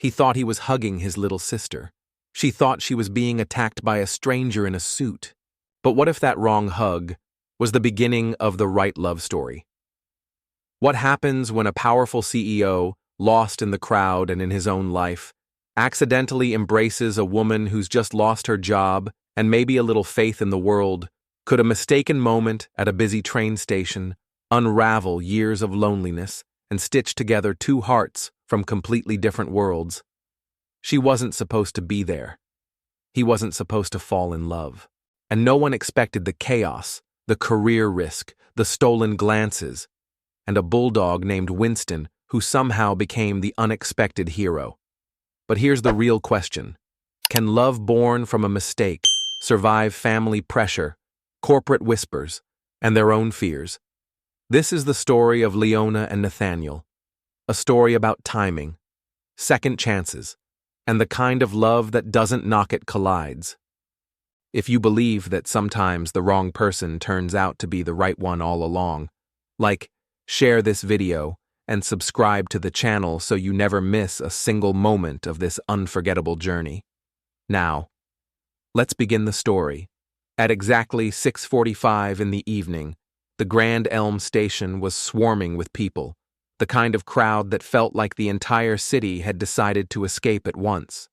He thought he was hugging his little sister. She thought she was being attacked by a stranger in a suit. But what if that wrong hug was the beginning of the right love story? What happens when a powerful CEO, lost in the crowd and in his own life, accidentally embraces a woman who's just lost her job and maybe a little faith in the world? Could a mistaken moment at a busy train station unravel years of loneliness and stitch together two hearts from completely different worlds? She wasn't supposed to be there. He wasn't supposed to fall in love. And no one expected the chaos, the career risk, the stolen glances, and a bulldog named Winston who somehow became the unexpected hero. But here's the real question. Can love born from a mistake survive family pressure, corporate whispers, and their own fears? This is the story of Leona and Nathaniel, a story about timing, second chances, and the kind of love that doesn't knock, it collides. If you believe that sometimes the wrong person turns out to be the right one all along, share this video and subscribe to the channel so you never miss a single moment of this unforgettable journey. Now, let's begin the story. At exactly 6:45 in the evening, the Grand Elm station was swarming with people, the kind of crowd that felt like the entire city had decided to escape at once.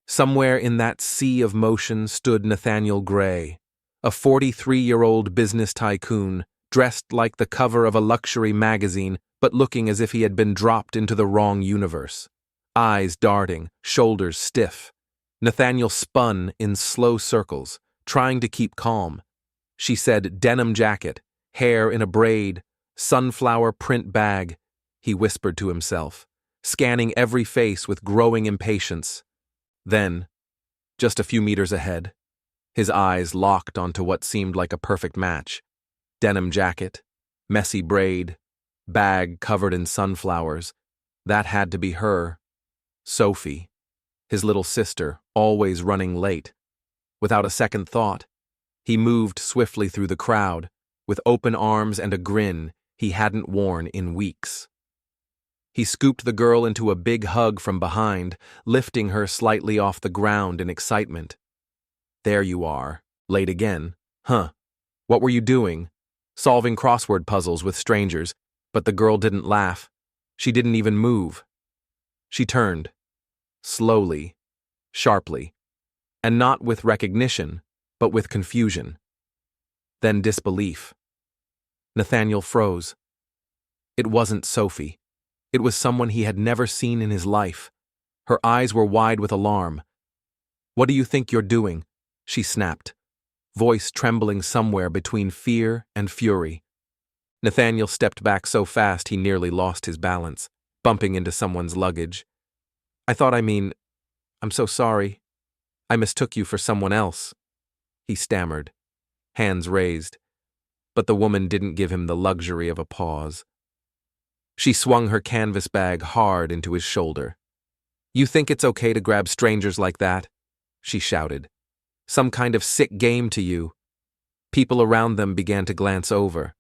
Somewhere in that sea of motion stood Nathaniel Gray, a 43-year-old business tycoon, dressed like the cover of a luxury magazine, but looking as if he had been dropped into the wrong universe. Eyes darting, shoulders stiff. Nathaniel spun in slow circles, trying to keep calm. She said denim jacket, hair in a braid, sunflower print bag. He whispered to himself, scanning every face with growing impatience. Then, just a few meters ahead, his eyes locked onto what seemed like a perfect match. Denim jacket, messy braid, bag covered in sunflowers. That had to be her. Sophie, his little sister, always running late. Without a second thought, he moved swiftly through the crowd, with open arms and a grin he hadn't worn in weeks. He scooped the girl into a big hug from behind, lifting her slightly off the ground in excitement. There you are, late again. Huh. What were you doing? Solving crossword puzzles with strangers, but the girl didn't laugh. She didn't even move. She turned, slowly, sharply, and not with recognition, but with confusion. Then disbelief. Nathaniel froze. It wasn't Sophie. It was someone he had never seen in his life. Her eyes were wide with alarm. "What do you think you're doing?" she snapped, voice trembling somewhere between fear and fury. Nathaniel stepped back so fast he nearly lost his balance, bumping into someone's luggage. I'm so sorry. I mistook you for someone else," he stammered, hands raised. But the woman didn't give him the luxury of a pause. She swung her canvas bag hard into his shoulder. "You think it's okay to grab strangers like that?" she shouted. "Some kind of sick game to you." People around them began to glance over.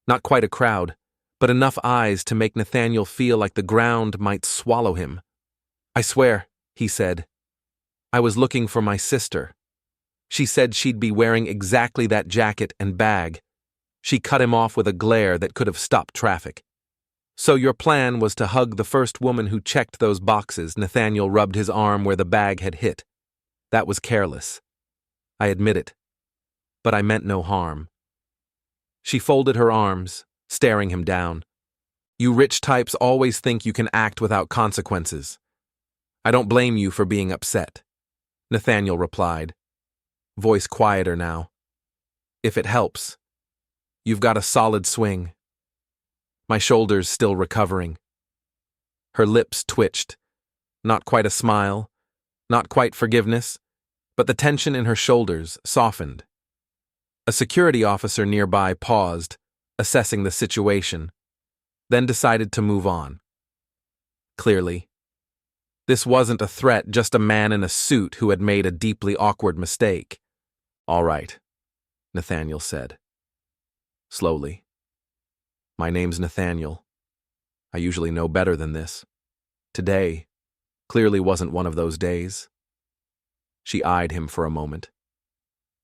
Not quite a crowd, but enough eyes to make Nathaniel feel like the ground might swallow him. "I swear," he said, "I was looking for my sister. She said she'd be wearing exactly that jacket and bag." She cut him off with a glare that could have stopped traffic. "So your plan was to hug the first woman who checked those boxes?" Nathaniel rubbed his arm where the bag had hit. "That was careless. I admit it. But I meant no harm." She folded her arms, staring him down. "You rich types always think you can act without consequences. I don't blame you for being upset," Nathaniel replied, voice quieter now. "If it helps, you've got a solid swing." "My shoulder's still recovering." Her lips twitched. Not quite a smile, not quite forgiveness, but the tension in her shoulders softened. A security officer nearby paused, assessing the situation, then decided to move on. Clearly, this wasn't a threat, just a man in a suit who had made a deeply awkward mistake. "All right," Nathaniel said, slowly. "My name's Nathaniel. I usually know better than this. Today, Clearly wasn't one of those days. She eyed him for a moment.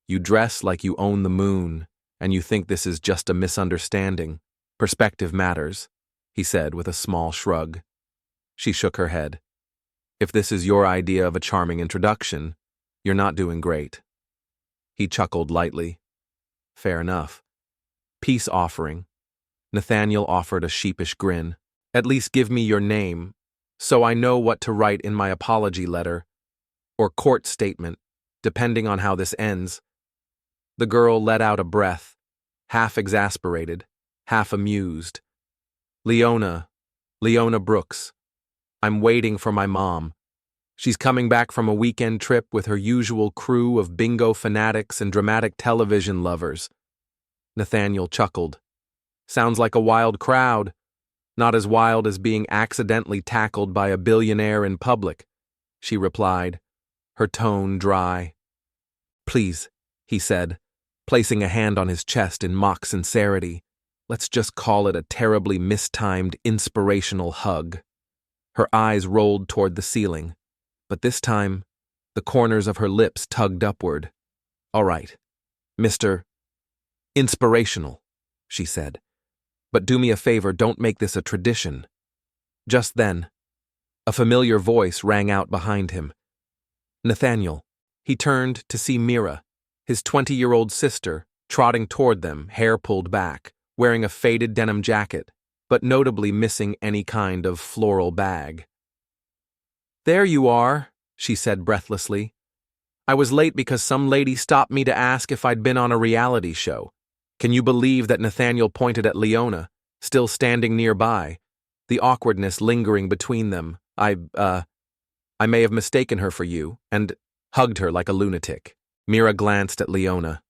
You dress like you own the moon, and you think this is just a misunderstanding. Perspective matters, he said with a small shrug. She shook her head. If this is your idea of a charming introduction, you're not doing great. He chuckled lightly. Fair enough. Peace offering. Nathaniel offered a sheepish grin. At least give me your name, so I know what to write in my apology letter, or court statement, depending on how this ends. The girl let out a breath, half exasperated, half amused. Leona Brooks. I'm waiting for my mom. She's coming back from a weekend trip with her usual crew of bingo fanatics and dramatic television lovers. Nathaniel chuckled. Sounds like a wild crowd. Not as wild as being accidentally tackled by a billionaire in public, she replied, her tone dry. Please, he said, placing a hand on his chest in mock sincerity. Let's just call it a terribly mistimed, inspirational hug. Her eyes rolled toward the ceiling, but this time, the corners of her lips tugged upward. All right, Mr. Inspirational, she said. But do me a favor, don't make this a tradition. Just then, a familiar voice rang out behind him. Nathaniel. He turned to see Mira, his 20-year-old sister, trotting toward them, hair pulled back, wearing a faded denim jacket, but notably missing any kind of floral bag. There you are, she said breathlessly. I was late because some lady stopped me to ask if I'd been on a reality show. Can you believe that Nathaniel pointed at Leona, still standing nearby, the awkwardness lingering between them? I may have mistaken her for you, and hugged her like a lunatic. Mira glanced at Leona,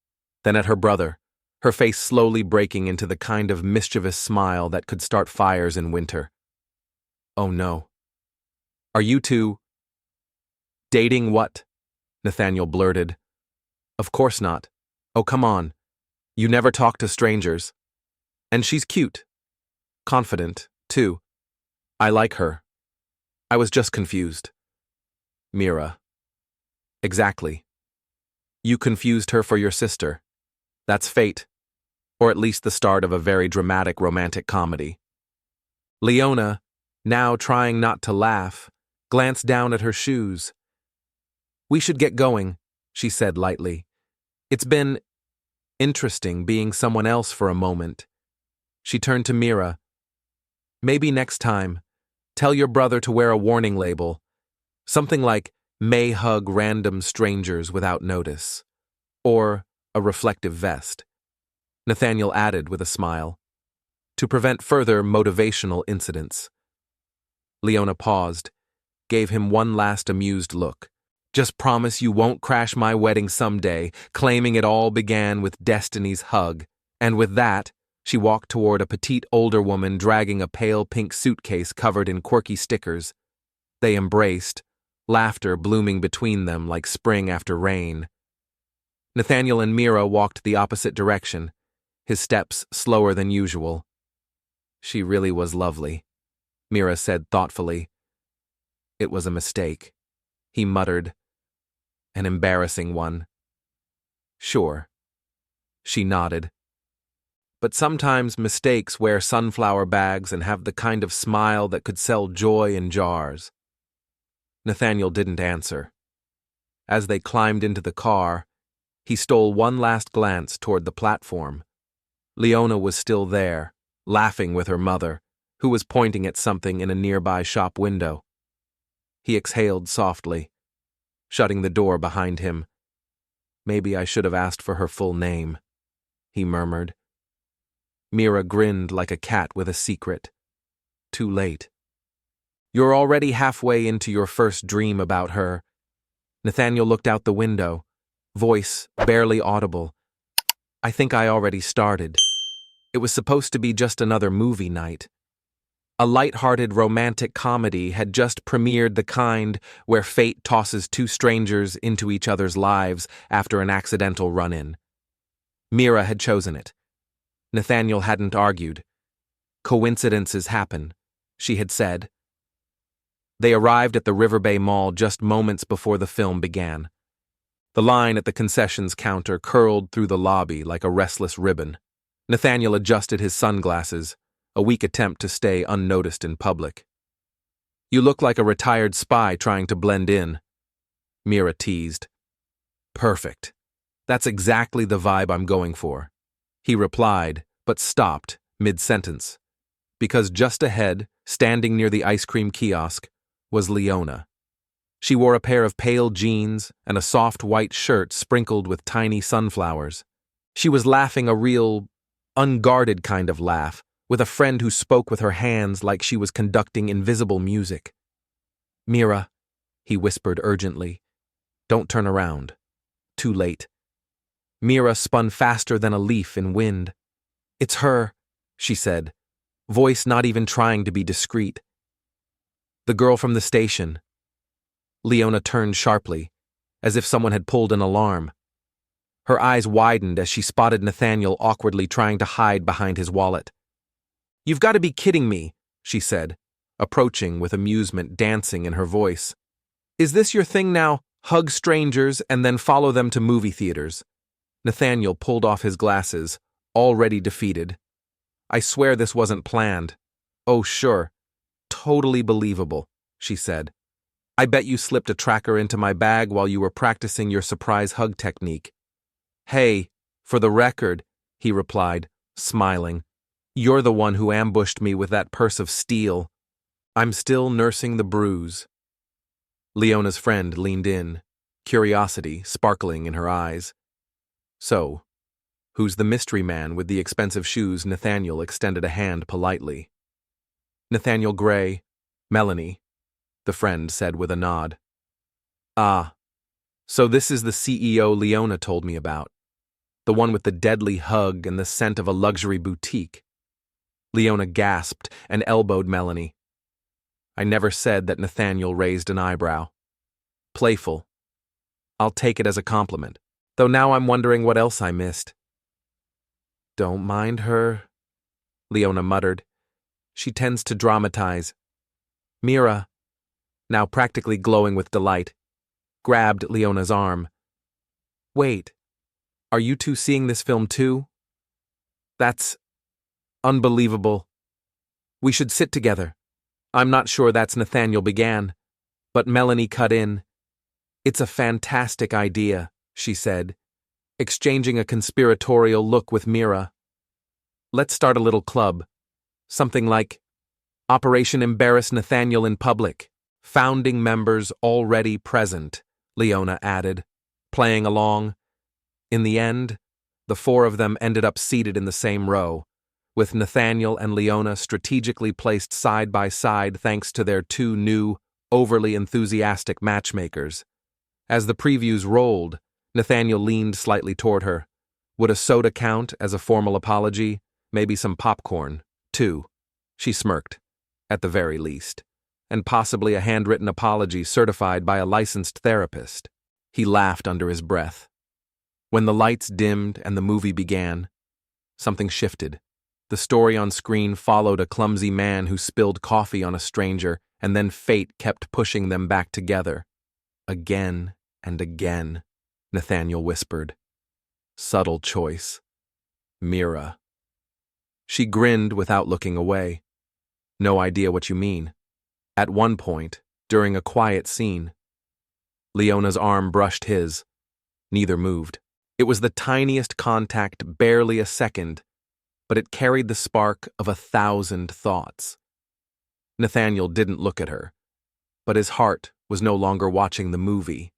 then at her brother, her face slowly breaking into the kind of mischievous smile that could start fires in winter. Oh no. Are you two dating what? Nathaniel blurted. Of course not. Oh, come on. You never talk to strangers. And she's cute. Confident, too. I like her. I was just confused. Mira. Exactly. You confused her for your sister. That's fate. Or at least the start of a very dramatic romantic comedy. Leona, now trying not to laugh, glanced down at her shoes. We should get going, she said lightly. It's been interesting being someone else for a moment. She turned to Mira. Maybe next time, tell your brother to wear a warning label. Something like, may hug random strangers without notice. Or a reflective vest. Nathaniel added with a smile. To prevent further motivational incidents. Leona paused, gave him one last amused look. Just promise you won't crash my wedding someday, claiming it all began with Destiny's hug. And with that, she walked toward a petite older woman dragging a pale pink suitcase covered in quirky stickers. They embraced, laughter blooming between them like spring after rain. Nathaniel and Mira walked the opposite direction, his steps slower than usual. She really was lovely, Mira said thoughtfully. It was a mistake, he muttered. An embarrassing one. Sure. She nodded. But sometimes mistakes wear sunflower bags and have the kind of smile that could sell joy in jars. Nathaniel didn't answer. As they climbed into the car, he stole one last glance toward the platform. Leona was still there, laughing with her mother, who was pointing at something in a nearby shop window. He exhaled softly, shutting the door behind him. Maybe I should have asked for her full name, he murmured. Mira grinned like a cat with a secret. Too late. You're already halfway into your first dream about her. Nathaniel looked out the window, voice barely audible. I think I already started. It was supposed to be just another movie night. A light-hearted romantic comedy had just premiered, the kind where fate tosses two strangers into each other's lives after an accidental run-in. Mira had chosen it. Nathaniel hadn't argued. Coincidences happen, she had said. They arrived at the River Bay Mall just moments before the film began. The line at the concessions counter curled through the lobby like a restless ribbon. Nathaniel adjusted his sunglasses, a weak attempt to stay unnoticed in public. "You look like a retired spy trying to blend in," Mira teased. "Perfect. That's exactly the vibe I'm going for," he replied, but stopped mid-sentence, because just ahead, standing near the ice cream kiosk, was Leona. She wore a pair of pale jeans and a soft white shirt sprinkled with tiny sunflowers. She was laughing a real, unguarded kind of laugh, with a friend who spoke with her hands like she was conducting invisible music. "Mira," he whispered urgently, "don't turn around. Too late." Mira spun faster than a leaf in wind. "It's her," she said, voice not even trying to be discreet. "The girl from the station." Leona turned sharply, as if someone had pulled an alarm. Her eyes widened as she spotted Nathaniel awkwardly trying to hide behind his wallet. "You've got to be kidding me," she said, approaching with amusement dancing in her voice. "Is this your thing now? Hug strangers and then follow them to movie theaters?" Nathaniel pulled off his glasses, already defeated. "I swear this wasn't planned." "Oh, sure. Totally believable," she said. "I bet you slipped a tracker into my bag while you were practicing your surprise hug technique." "Hey, for the record," he replied, smiling, "you're the one who ambushed me with that purse of steel. I'm still nursing the bruise." Leona's friend leaned in, curiosity sparkling in her eyes. "So, who's the mystery man with the expensive shoes?" Nathaniel extended a hand politely. "Nathaniel Gray, Melanie," the friend said with a nod. "Ah, so this is the CEO Leona told me about. The one with the deadly hug and the scent of a luxury boutique." Leona gasped and elbowed Melanie. "I never said that." Nathaniel raised an eyebrow. "Playful. I'll take it as a compliment, though now I'm wondering what else I missed." "Don't mind her," Leona muttered. "She tends to dramatize." Mira, now practically glowing with delight, grabbed Leona's arm. "Wait, are you two seeing this film too? That's unbelievable. We should sit together." "I'm not sure that's." Nathaniel began, but Melanie cut in. "It's a fantastic idea," she said, exchanging a conspiratorial look with Mira. "Let's start a little club. Something like Operation Embarrass Nathaniel in Public. Founding members already present," Leona added, playing along. In the end, the four of them ended up seated in the same row, with Nathaniel and Leona strategically placed side by side thanks to their two new, overly enthusiastic matchmakers. As the previews rolled, Nathaniel leaned slightly toward her. Would a soda count as a formal apology? Maybe some popcorn, too. She smirked, at the very least. And possibly a handwritten apology certified by a licensed therapist. He laughed under his breath. When the lights dimmed and the movie began, something shifted. The story on screen followed a clumsy man who spilled coffee on a stranger, and then fate kept pushing them back together. "Again and again," Nathaniel whispered. "Subtle choice. Mira." She grinned without looking away. "No idea what you mean." At one point, during a quiet scene, Leona's arm brushed his. Neither moved. It was the tiniest contact, barely a second, but it carried the spark of 1,000 thoughts. Nathaniel didn't look at her, but his heart was no longer watching the movie.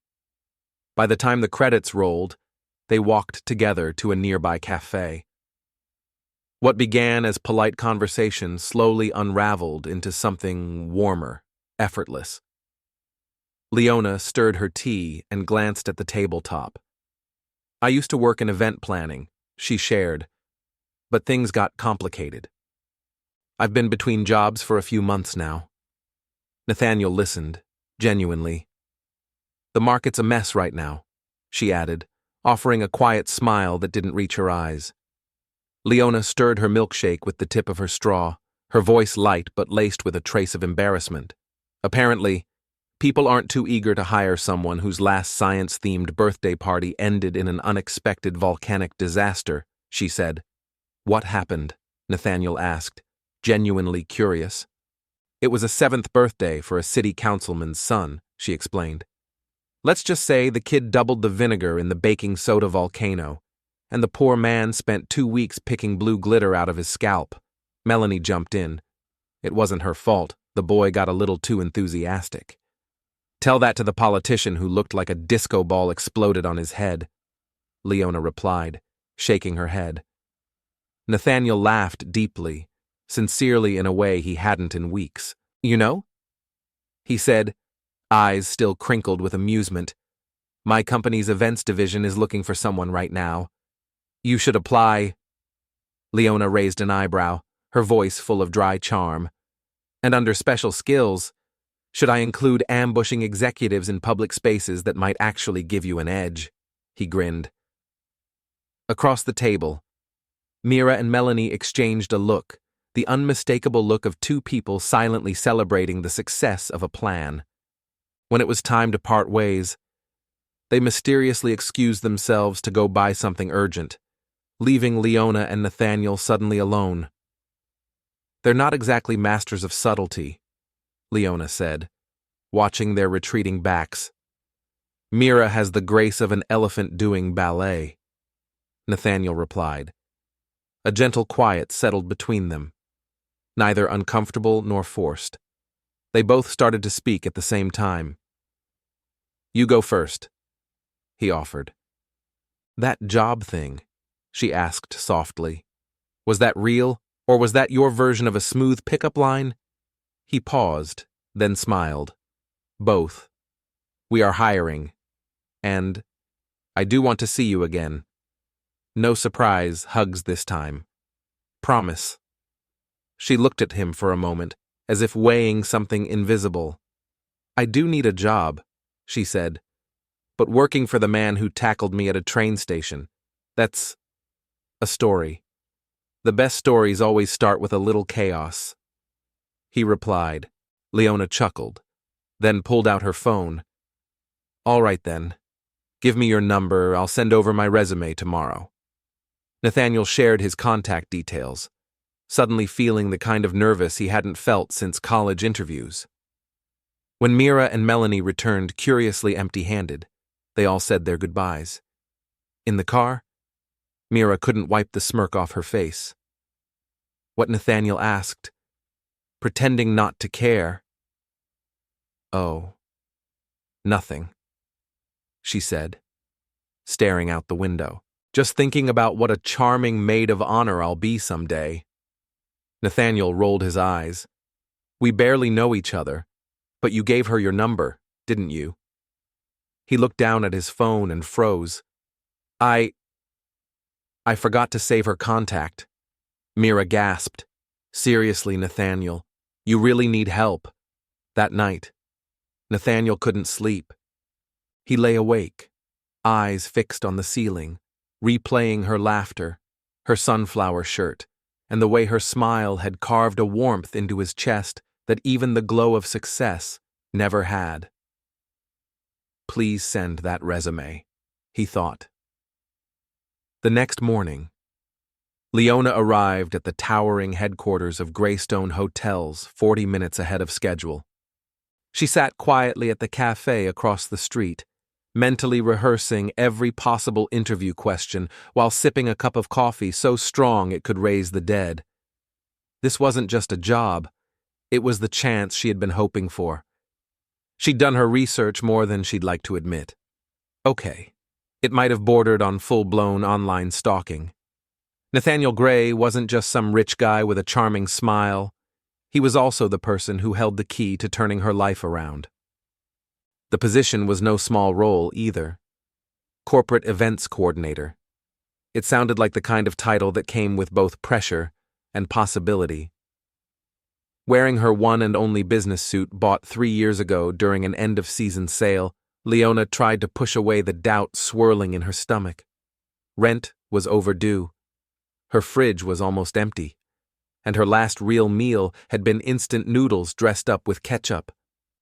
By the time the credits rolled, they walked together to a nearby cafe. What began as polite conversation slowly unraveled into something warmer, effortless. Leona stirred her tea and glanced at the tabletop. "I used to work in event planning," she shared, "but things got complicated. I've been between jobs for a few months now." Nathaniel listened, genuinely. "The market's a mess right now," she added, offering a quiet smile that didn't reach her eyes. Leona stirred her milkshake with the tip of her straw, her voice light but laced with a trace of embarrassment. Apparently, people aren't too eager to hire someone whose last science-themed birthday party ended in an unexpected volcanic disaster, she said. What happened? Nathaniel asked, genuinely curious. It was a 7th birthday for a city councilman's son, she explained. Let's just say the kid doubled the vinegar in the baking soda volcano, and the poor man spent 2 weeks picking blue glitter out of his scalp. Melanie jumped in. It wasn't her fault. The boy got a little too enthusiastic. Tell that to the politician who looked like a disco ball exploded on his head, Leona replied, shaking her head. Nathaniel laughed deeply, sincerely in a way he hadn't in weeks. You know? He said, eyes still crinkled with amusement. My company's events division is looking for someone right now. You should apply. Leona raised an eyebrow, her voice full of dry charm. And under special skills, should I include ambushing executives in public spaces that might actually give you an edge? He grinned. Across the table, Mira and Melanie exchanged a look, the unmistakable look of two people silently celebrating the success of a plan. When it was time to part ways, they mysteriously excused themselves to go buy something urgent, leaving Leona and Nathaniel suddenly alone. They're not exactly masters of subtlety, Leona said, watching their retreating backs. Mira has the grace of an elephant doing ballet, Nathaniel replied. A gentle quiet settled between them, neither uncomfortable nor forced. They both started to speak at the same time. You go first, he offered. That job thing, she asked softly. Was that real, or was that your version of a smooth pickup line? He paused, then smiled. Both. We are hiring. And I do want to see you again. No surprise hugs this time. Promise. She looked at him for a moment, as if weighing something invisible. I do need a job, she said. But working for the man who tackled me at a train station, that's a story. The best stories always start with a little chaos. He replied. Leona chuckled, then pulled out her phone. All right then. Give me your number, I'll send over my resume tomorrow. Nathaniel shared his contact details, suddenly feeling the kind of nervous he hadn't felt since college interviews. When Mira and Melanie returned curiously empty-handed, they all said their goodbyes. In the car, Mira couldn't wipe the smirk off her face. What Nathaniel asked, pretending not to care. Oh, nothing, she said, staring out the window. Just thinking about what a charming maid of honor I'll be someday. Nathaniel rolled his eyes. We barely know each other, but you gave her your number, didn't you? He looked down at his phone and froze. I forgot to save her contact. Mira gasped. Seriously, Nathaniel, you really need help. That night, Nathaniel couldn't sleep. He lay awake, eyes fixed on the ceiling, replaying her laughter, her sunflower shirt, and the way her smile had carved a warmth into his chest that even the glow of success never had. Please send that resume, he thought. The next morning, Leona arrived at the towering headquarters of Greystone Hotels 40 minutes ahead of schedule. She sat quietly at the cafe across the street, mentally rehearsing every possible interview question while sipping a cup of coffee so strong it could raise the dead. This wasn't just a job, it was the chance she had been hoping for. She'd done her research more than she'd like to admit. Okay, it might have bordered on full-blown online stalking. Nathaniel Gray wasn't just some rich guy with a charming smile. He was also the person who held the key to turning her life around. The position was no small role either. Corporate Events Coordinator. It sounded like the kind of title that came with both pressure and possibility. Wearing her one and only business suit bought 3 years ago during an end-of-season sale, Leona tried to push away the doubt swirling in her stomach. Rent was overdue. Her fridge was almost empty, and her last real meal had been instant noodles dressed up with ketchup.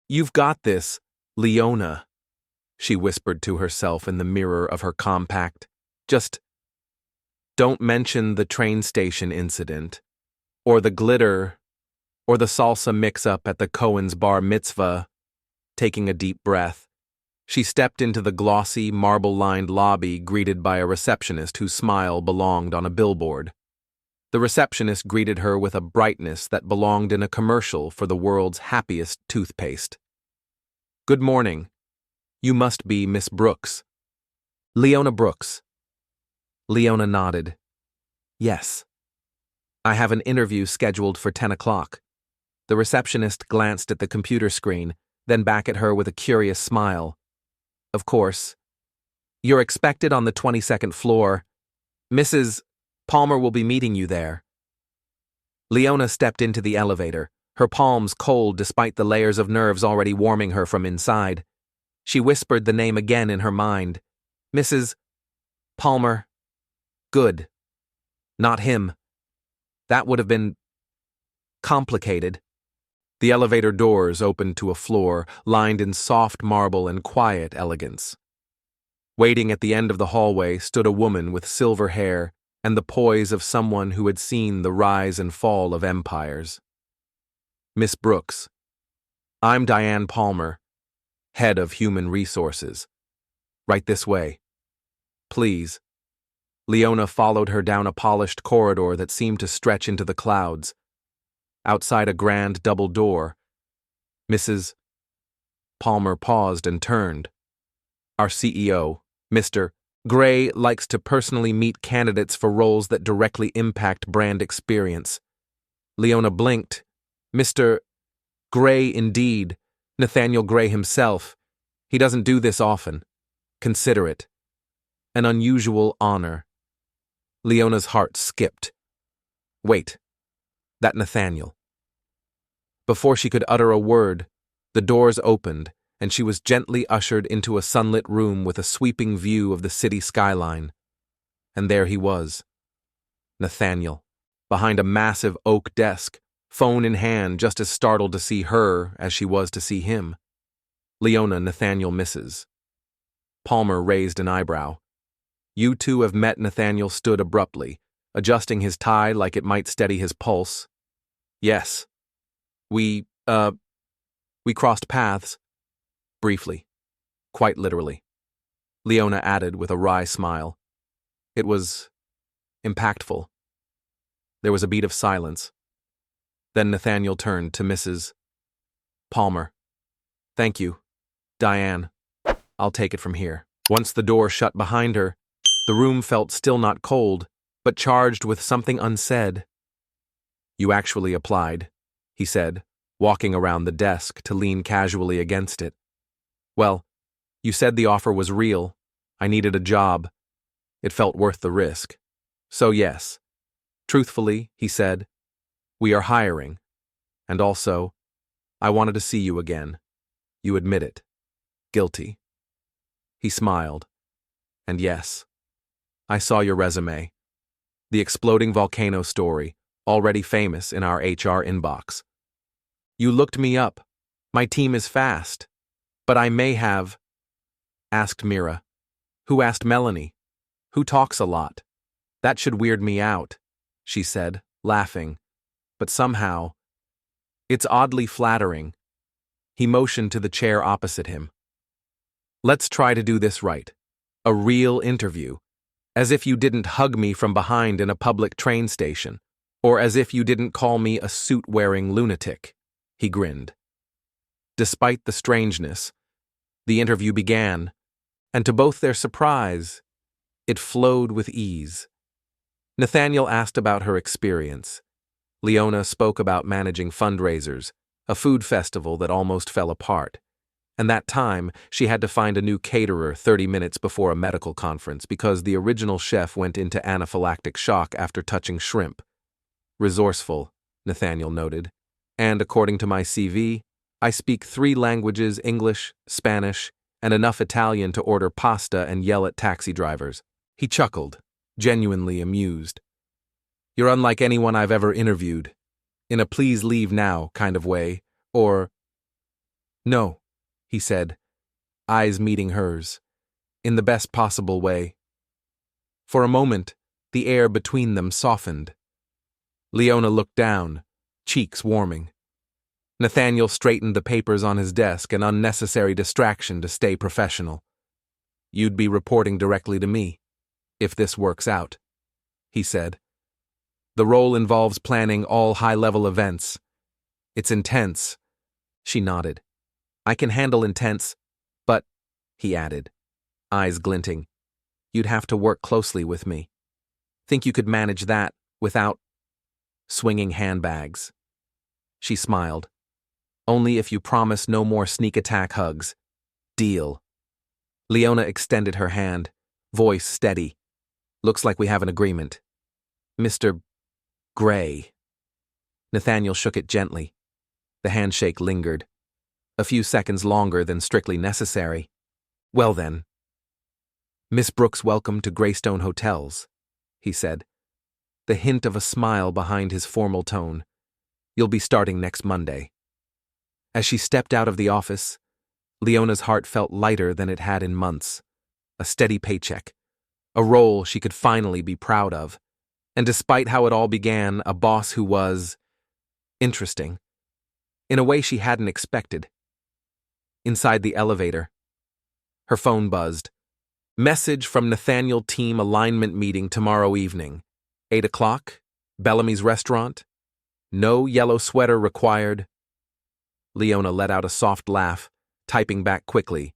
"You've got this, Leona," she whispered to herself in the mirror of her compact. "Just don't mention the train station incident, or the glitter, or the salsa mix-up at the Cohen's bar mitzvah." Taking a deep breath, she stepped into the glossy, marble-lined lobby, greeted by a receptionist whose smile belonged on a billboard. The receptionist greeted her with a brightness that belonged in a commercial for the world's happiest toothpaste. "Good morning. You must be Miss Brooks." "Leona Brooks." Leona nodded. "Yes. I have an interview scheduled for 10 o'clock. The receptionist glanced at the computer screen, then back at her with a curious smile. "Of course. You're expected on the 22nd floor. Mrs. Palmer will be meeting you there." Leona stepped into the elevator, her palms cold despite the layers of nerves already warming her from inside. She whispered the name again in her mind. "Mrs. Palmer." Good. Not him. That would have been complicated. The elevator doors opened to a floor lined in soft marble and quiet elegance. Waiting at the end of the hallway stood a woman with silver hair and the poise of someone who had seen the rise and fall of empires. "Miss Brooks, I'm Diane Palmer, head of human resources. Right this way. Please." Leona followed her down a polished corridor that seemed to stretch into the clouds. Outside a grand double door, Mrs. Palmer paused and turned. "Our CEO, Mr. Gray, likes to personally meet candidates for roles that directly impact brand experience." Leona blinked. "Mr. Gray, indeed. Nathaniel Gray himself. He doesn't do this often. Consider it an unusual honor." Leona's heart skipped. Wait. That Nathaniel. Before she could utter a word, the doors opened, and she was gently ushered into a sunlit room with a sweeping view of the city skyline. And there he was, Nathaniel, behind a massive oak desk, phone in hand, just as startled to see her as she was to see him. "Leona, Nathaniel Mrs." Palmer raised an eyebrow. "You two have met." Nathaniel stood abruptly, adjusting his tie like it might steady his pulse. "Yes. We crossed paths. Briefly. Quite literally." Leona added with a wry smile. "It was impactful." There was a beat of silence. Then Nathaniel turned to Mrs. Palmer. "Thank you, Diane. I'll take it from here." Once the door shut behind her, the room felt still not cold, but charged with something unsaid. "You actually applied," he said, walking around the desk to lean casually against it. "Well, you said the offer was real. I needed a job. It felt worth the risk. So yes. Truthfully," he said, "we are hiring. And also, I wanted to see you again. You admit it. Guilty." He smiled. "And yes, I saw your resume. The exploding volcano story, already famous in our HR inbox. You looked me up. My team is fast. But I may have..." Asked Mira. "Who asked Melanie? Who talks a lot? That should weird me out," she said, laughing. "But somehow, it's oddly flattering." He motioned to the chair opposite him. "Let's try to do this right. A real interview. As if you didn't hug me from behind in a public train station, or as if you didn't call me a suit-wearing lunatic." He grinned. Despite the strangeness, the interview began, and to both their surprise, it flowed with ease. Nathaniel asked about her experience. Leona spoke about managing fundraisers, a food festival that almost fell apart. And that time, she had to find a new caterer 30 minutes before a medical conference because the original chef went into anaphylactic shock after touching shrimp. "Resourceful," Nathaniel noted. "And according to my CV, I speak 3 languages, English, Spanish, and enough Italian to order pasta and yell at taxi drivers." He chuckled, genuinely amused. "You're unlike anyone I've ever interviewed. In a please leave now kind of way, or..." No, he said, eyes meeting hers, in the best possible way. For a moment, the air between them softened. Leona looked down, cheeks warming. Nathaniel straightened the papers on his desk, an unnecessary distraction to stay professional. You'd be reporting directly to me, if this works out, he said. The role involves planning all high-level events. It's intense. She nodded. I can handle intense, but, he added, eyes glinting, you'd have to work closely with me. Think you could manage that without swinging handbags? She smiled. Only if you promise no more sneak attack hugs. Deal. Leona extended her hand, voice steady. Looks like we have an agreement. Mr. Gray. Nathaniel shook it gently. The handshake lingered. A few seconds longer than strictly necessary. Well then. Miss Brooks, welcome to Greystone Hotels, he said, the hint of a smile behind his formal tone. You'll be starting next Monday. As she stepped out of the office, Leona's heart felt lighter than it had in months. A steady paycheck. A role she could finally be proud of. And despite how it all began, a boss who was interesting. In a way she hadn't expected. Inside the elevator, her phone buzzed. Message from Nathaniel team alignment meeting tomorrow evening. 8 o'clock, Bellamy's restaurant. No yellow sweater required. Leona let out a soft laugh, typing back quickly.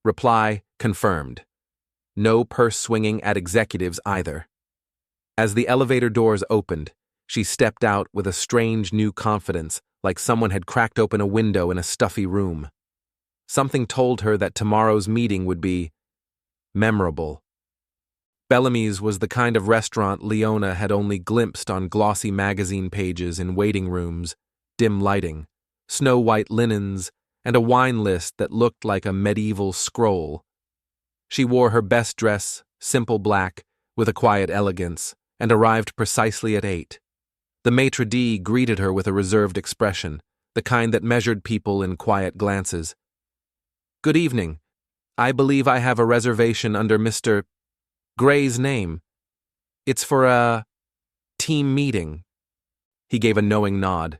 Reply, confirmed. No purse swinging at executives either. As the elevator doors opened, she stepped out with a strange new confidence, like someone had cracked open a window in a stuffy room. Something told her that tomorrow's meeting would be memorable. Bellamy's was the kind of restaurant Leona had only glimpsed on glossy magazine pages in waiting rooms, dim lighting, snow-white linens, and a wine list that looked like a medieval scroll. She wore her best dress, simple black, with a quiet elegance, and arrived precisely at 8. The maitre d' greeted her with a reserved expression, the kind that measured people in quiet glances. Good evening. I believe I have a reservation under Mr. Gray's name. It's for a team meeting. He gave a knowing nod.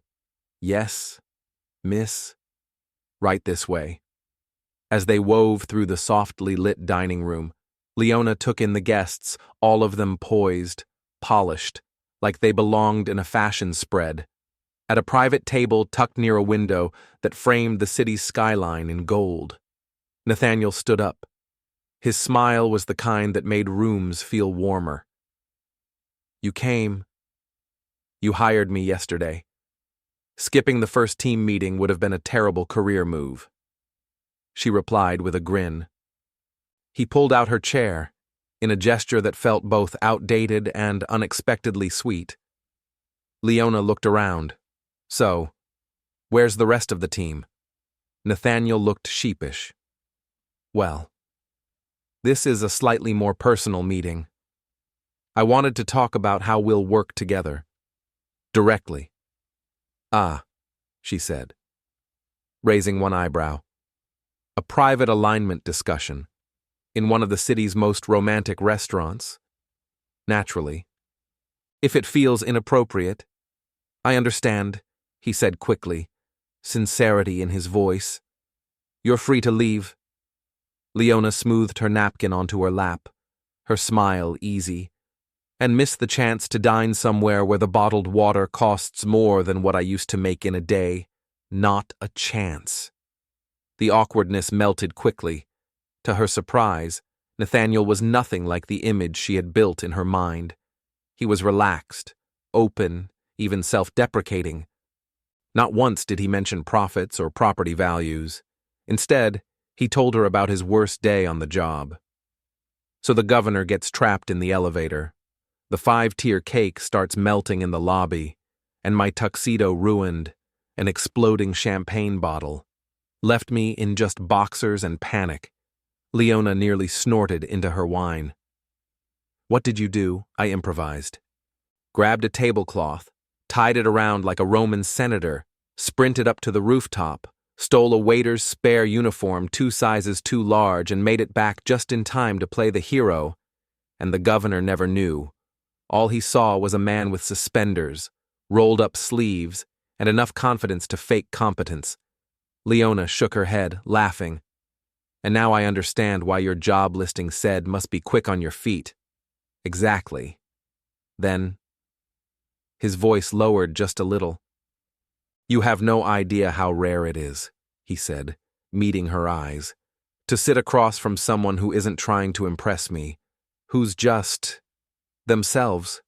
Yes, miss. Right this way. As they wove through the softly lit dining room, Leona took in the guests, all of them poised, polished, like they belonged in a fashion spread. At a private table tucked near a window that framed the city's skyline in gold. Nathaniel stood up. His smile was the kind that made rooms feel warmer. You came. You hired me yesterday. Skipping the first team meeting would have been a terrible career move. She replied with a grin. He pulled out her chair, in a gesture that felt both outdated and unexpectedly sweet. Leona looked around. So, where's the rest of the team? Nathaniel looked sheepish. Well, this is a slightly more personal meeting. I wanted to talk about how we'll work together. Directly. Ah, she said, raising one eyebrow. A private alignment discussion. In one of the city's most romantic restaurants. Naturally. If it feels inappropriate. I understand, he said quickly, sincerity in his voice. You're free to leave. Leona smoothed her napkin onto her lap, her smile easy, and missed the chance to dine somewhere where the bottled water costs more than what I used to make in a day. Not a chance. The awkwardness melted quickly. To her surprise, Nathaniel was nothing like the image she had built in her mind. He was relaxed, open, even self-deprecating. Not once did he mention profits or property values. Instead, he told her about his worst day on the job. So the governor gets trapped in the elevator. The 5-tier cake starts melting in the lobby, and my tuxedo ruined, an exploding champagne bottle, left me in just boxers and panic. Leona nearly snorted into her wine. What did you do? I improvised. Grabbed a tablecloth, tied it around like a Roman senator, sprinted up to the rooftop, stole a waiter's spare uniform 2 sizes too large and made it back just in time to play the hero, and the governor never knew. All he saw was a man with suspenders, rolled-up sleeves, and enough confidence to fake competence. Leona shook her head, laughing. And now I understand why your job listing said must be quick on your feet. Exactly. Then, his voice lowered just a little. You have no idea how rare it is, he said, meeting her eyes, to sit across from someone who isn't trying to impress me, who's just themselves.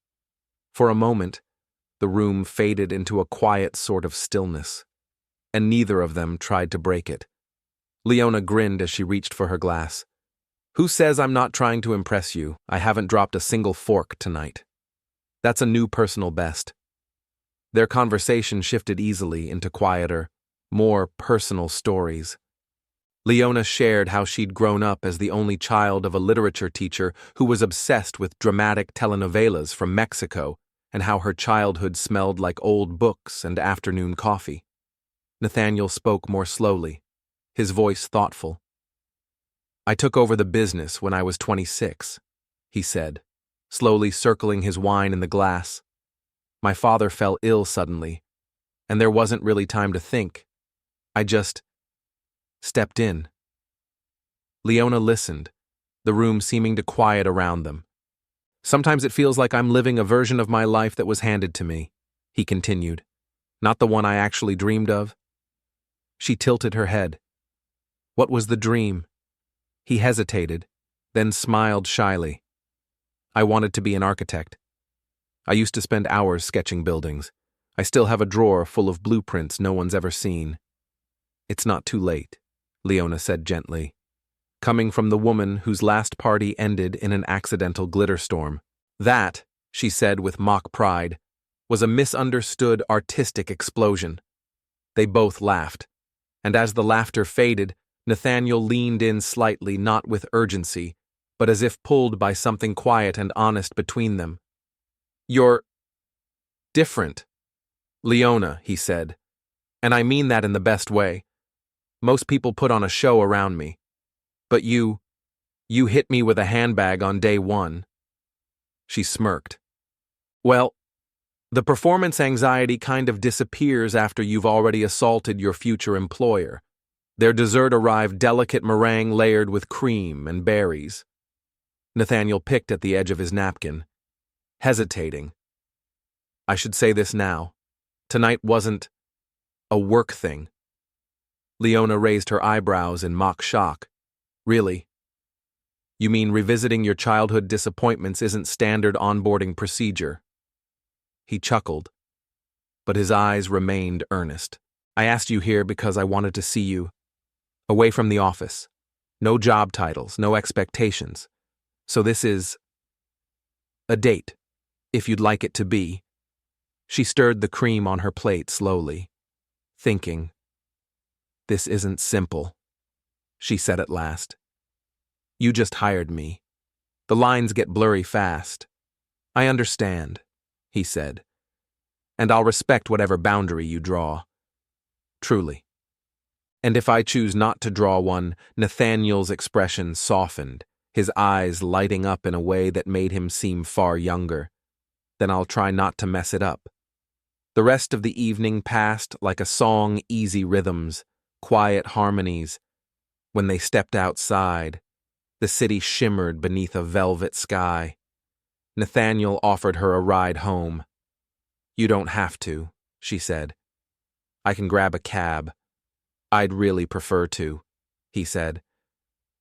For a moment, the room faded into a quiet sort of stillness, and neither of them tried to break it. Leona grinned as she reached for her glass. Who says I'm not trying to impress you? I haven't dropped a single fork tonight. That's a new personal best. Their conversation shifted easily into quieter, more personal stories. Leona shared how she'd grown up as the only child of a literature teacher who was obsessed with dramatic telenovelas from Mexico, and how her childhood smelled like old books and afternoon coffee. Nathaniel spoke more slowly, his voice thoughtful. I took over the business when I was 26, he said, slowly circling his wine in the glass. My father fell ill suddenly, and there wasn't really time to think. I just stepped in. Leona listened, the room seeming to quiet around them. Sometimes it feels like I'm living a version of my life that was handed to me, he continued, not the one I actually dreamed of. She tilted her head. What was the dream? He hesitated, then smiled shyly. I wanted to be an architect. I used to spend hours sketching buildings. I still have a drawer full of blueprints no one's ever seen. It's not too late, Leona said gently, coming from the woman whose last party ended in an accidental glitter storm. That, she said with mock pride, was a misunderstood artistic explosion. They both laughed, and as the laughter faded, Nathaniel leaned in slightly, not with urgency, but as if pulled by something quiet and honest between them. You're different, Leona, he said, and I mean that in the best way. Most people put on a show around me. But you hit me with a handbag on day one. She smirked. Well, the performance anxiety kind of disappears after you've already assaulted your future employer. Their dessert arrived delicate meringue layered with cream and berries. Nathaniel picked at the edge of his napkin, hesitating. I should say this now. Tonight wasn't a work thing. Leona raised her eyebrows in mock shock. Really? You mean revisiting your childhood disappointments isn't standard onboarding procedure? He chuckled, but his eyes remained earnest. I asked you here because I wanted to see you. Away from the office. No job titles, no expectations. So this is a date, if you'd like it to be. She stirred the cream on her plate slowly, thinking. This isn't simple, she said at last. You just hired me. The lines get blurry fast. I understand, he said, and I'll respect whatever boundary you draw. Truly. And if I choose not to draw one, Nathaniel's expression softened, his eyes lighting up in a way that made him seem far younger. Then I'll try not to mess it up. The rest of the evening passed like a song, easy rhythms, quiet harmonies. When they stepped outside, the city shimmered beneath a velvet sky. Nathaniel offered her a ride home. You don't have to, she said. I can grab a cab. I'd really prefer to, he said,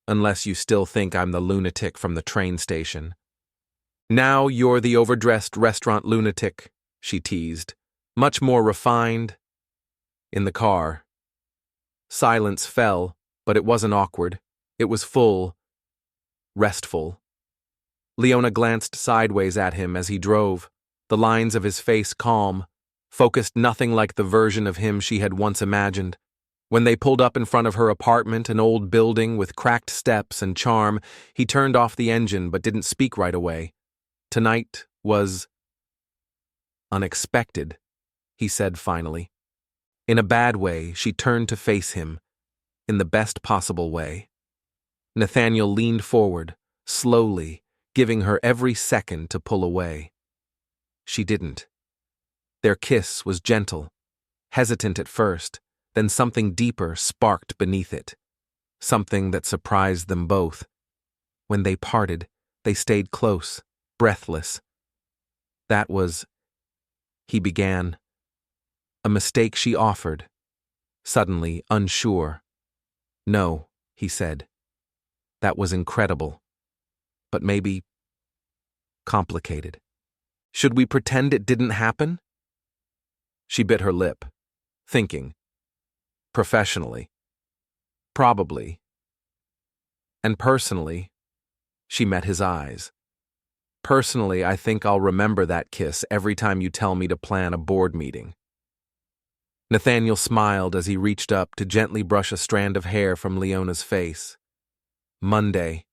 unless you still think I'm the lunatic from the train station. Now you're the overdressed restaurant lunatic, she teased, much more refined. In the car. Silence fell, but it wasn't awkward. It was full, restful. Leona glanced sideways at him as he drove, the lines of his face calm, focused nothing like the version of him she had once imagined. When they pulled up in front of her apartment, an old building with cracked steps and charm, he turned off the engine but didn't speak right away. Tonight was unexpected, he said finally. In a bad way, she turned to face him, in the best possible way. Nathaniel leaned forward, slowly, giving her every second to pull away. She didn't. Their kiss was gentle, hesitant at first, then something deeper sparked beneath it, something that surprised them both. When they parted, they stayed close, breathless. That was, he began, a mistake she offered, suddenly unsure. No, he said. That was incredible, but maybe complicated. Should we pretend it didn't happen? She bit her lip, thinking. Professionally. Probably. And personally, she met his eyes. Personally, I think I'll remember that kiss every time you tell me to plan a board meeting. Nathaniel smiled as he reached up to gently brush a strand of hair from Leona's face. Monday,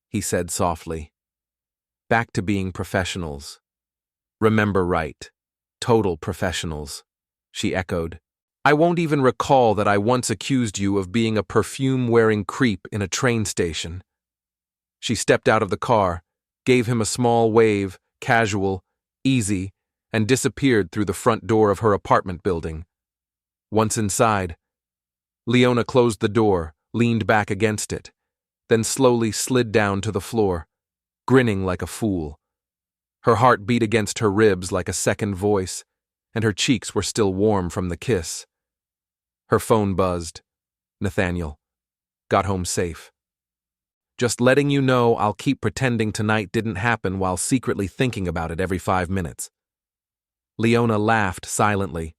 he said softly. Back to being professionals. Remember right. Total professionals, she echoed. I won't even recall that I once accused you of being a perfume-wearing creep in a train station. She stepped out of the car, gave him a small wave, casual, easy, and disappeared through the front door of her apartment building. Once inside, Leona closed the door, leaned back against it, then slowly slid down to the floor, grinning like a fool. Her heart beat against her ribs like a second voice, and her cheeks were still warm from the kiss. Her phone buzzed. Nathaniel. Got home safe. Just letting you know I'll keep pretending tonight didn't happen while secretly thinking about it every 5 minutes. Leona laughed silently.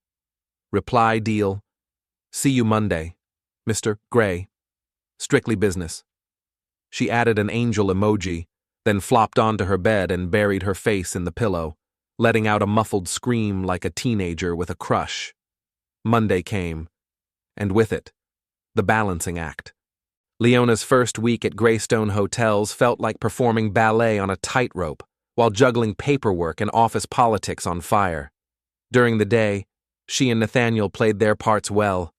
Reply deal. See you Monday, Mr. Gray. Strictly business. She added an angel emoji, then flopped onto her bed and buried her face in the pillow, letting out a muffled scream like a teenager with a crush. Monday came, and with it, the balancing act. Leona's first week at Greystone Hotels felt like performing ballet on a tightrope while juggling paperwork and office politics on fire. During the day, she and Nathaniel played their parts well.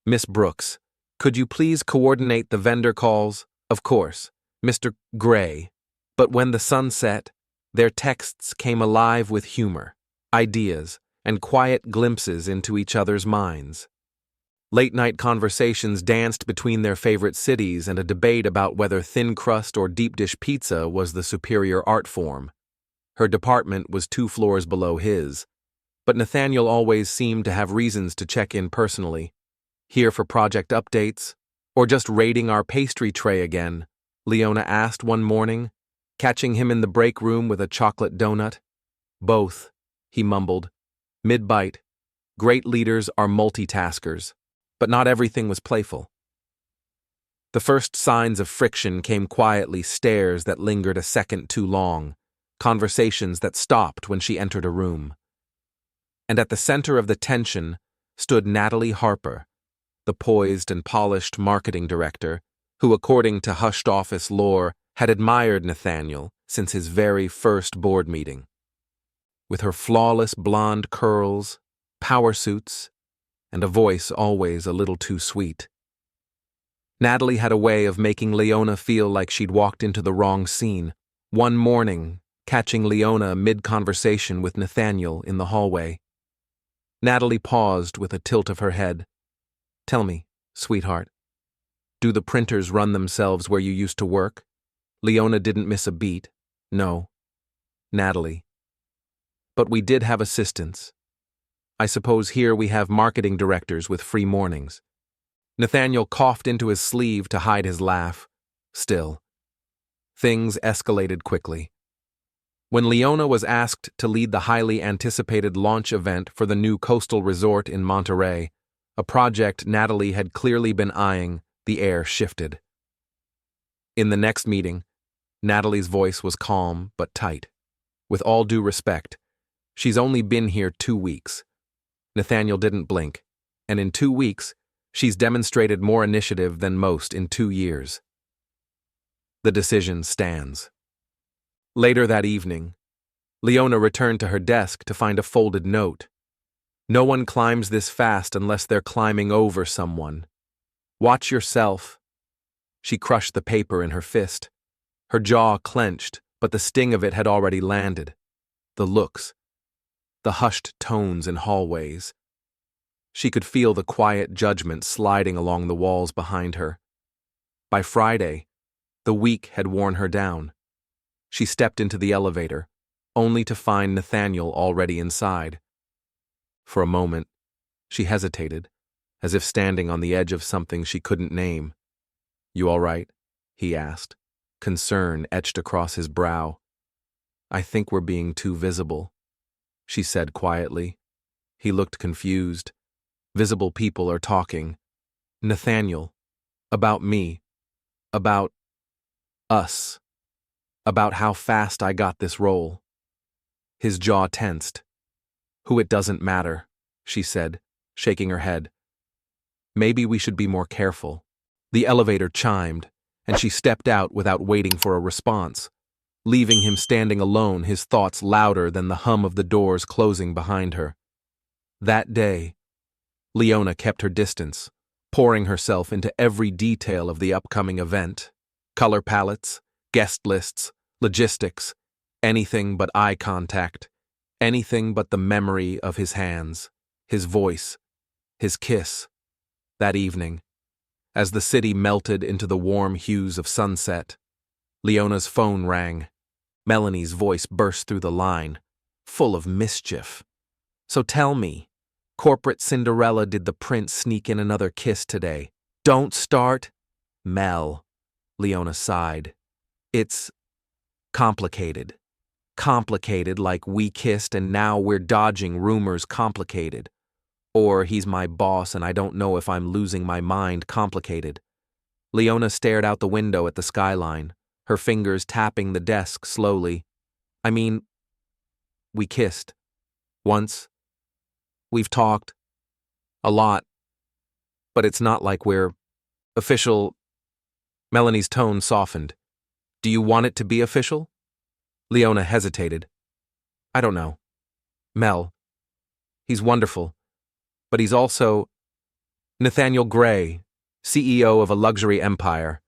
Miss Brooks, could you please coordinate the vendor calls? Of course, Mr. Gray. But when the sun set, their texts came alive with humor, ideas, and quiet glimpses into each other's minds. Late-night conversations danced between their favorite cities and a debate about whether thin crust or deep dish pizza was the superior art form. Her department was 2 floors below his, but Nathaniel always seemed to have reasons to check in personally, here for project updates, or just raiding our pastry tray again, Leona asked one morning, catching him in the break room with a chocolate donut. Both, he mumbled, mid-bite. Great leaders are multitaskers, but not everything was playful. The first signs of friction came quietly, stares that lingered a second too long, conversations that stopped when she entered a room. And at the center of the tension stood Natalie Harper, the poised and polished marketing director, who, according to hushed office lore, had admired Nathaniel since his very first board meeting. With her flawless blonde curls, power suits, and a voice always a little too sweet. Natalie had a way of making Leona feel like she'd walked into the wrong scene. One morning, catching Leona mid-conversation with Nathaniel in the hallway, Natalie paused with a tilt of her head. Tell me, sweetheart, do the printers run themselves where you used to work? Leona didn't miss a beat. No. Natalie. But we did have assistants. I suppose here we have marketing directors with free mornings. Nathaniel coughed into his sleeve to hide his laugh. Still. Things escalated quickly. When Leona was asked to lead the highly anticipated launch event for the new coastal resort in Monterey, a project Natalie had clearly been eyeing, the air shifted. In the next meeting, Natalie's voice was calm but tight. With all due respect, she's only been here 2 weeks. Nathaniel didn't blink, and in 2 weeks, she's demonstrated more initiative than most in 2 years. The decision stands. Later that evening, Leona returned to her desk to find a folded note. No one climbs this fast unless they're climbing over someone. Watch yourself. She crushed the paper in her fist. Her jaw clenched, but the sting of it had already landed. The looks, the hushed tones in hallways. She could feel the quiet judgment sliding along the walls behind her. By Friday, the week had worn her down. She stepped into the elevator, only to find Nathaniel already inside. For a moment, she hesitated, as if standing on the edge of something she couldn't name. "You all right?" he asked, concern etched across his brow. "I think we're being too visible," she said quietly. He looked confused. "Visible people are talking. Nathaniel, about me, about us, about how fast I got this role." His jaw tensed. "Who it doesn't matter," she said, shaking her head. "Maybe we should be more careful." The elevator chimed, and she stepped out without waiting for a response, leaving him standing alone, his thoughts louder than the hum of the doors closing behind her. That day, Leona kept her distance, pouring herself into every detail of the upcoming event. Color palettes, guest lists, logistics, anything but eye contact, anything but the memory of his hands, his voice, his kiss. That evening, as the city melted into the warm hues of sunset, Leona's phone rang. Melanie's voice burst through the line, full of mischief. "So tell me, corporate Cinderella, did the prince sneak in another kiss today?" "Don't start." "Mel," Leona sighed. "It's complicated. Complicated like we kissed and now we're dodging rumors complicated. Or he's my boss and I don't know if I'm losing my mind complicated." Leona stared out the window at the skyline, her fingers tapping the desk slowly. "I mean, we kissed. Once. We've talked. A lot. But it's not like we're official." Melanie's tone softened. "Do you want it to be official?" Leona hesitated. "I don't know. Mel. He's wonderful. But he's also Nathaniel Gray, CEO of a luxury empire.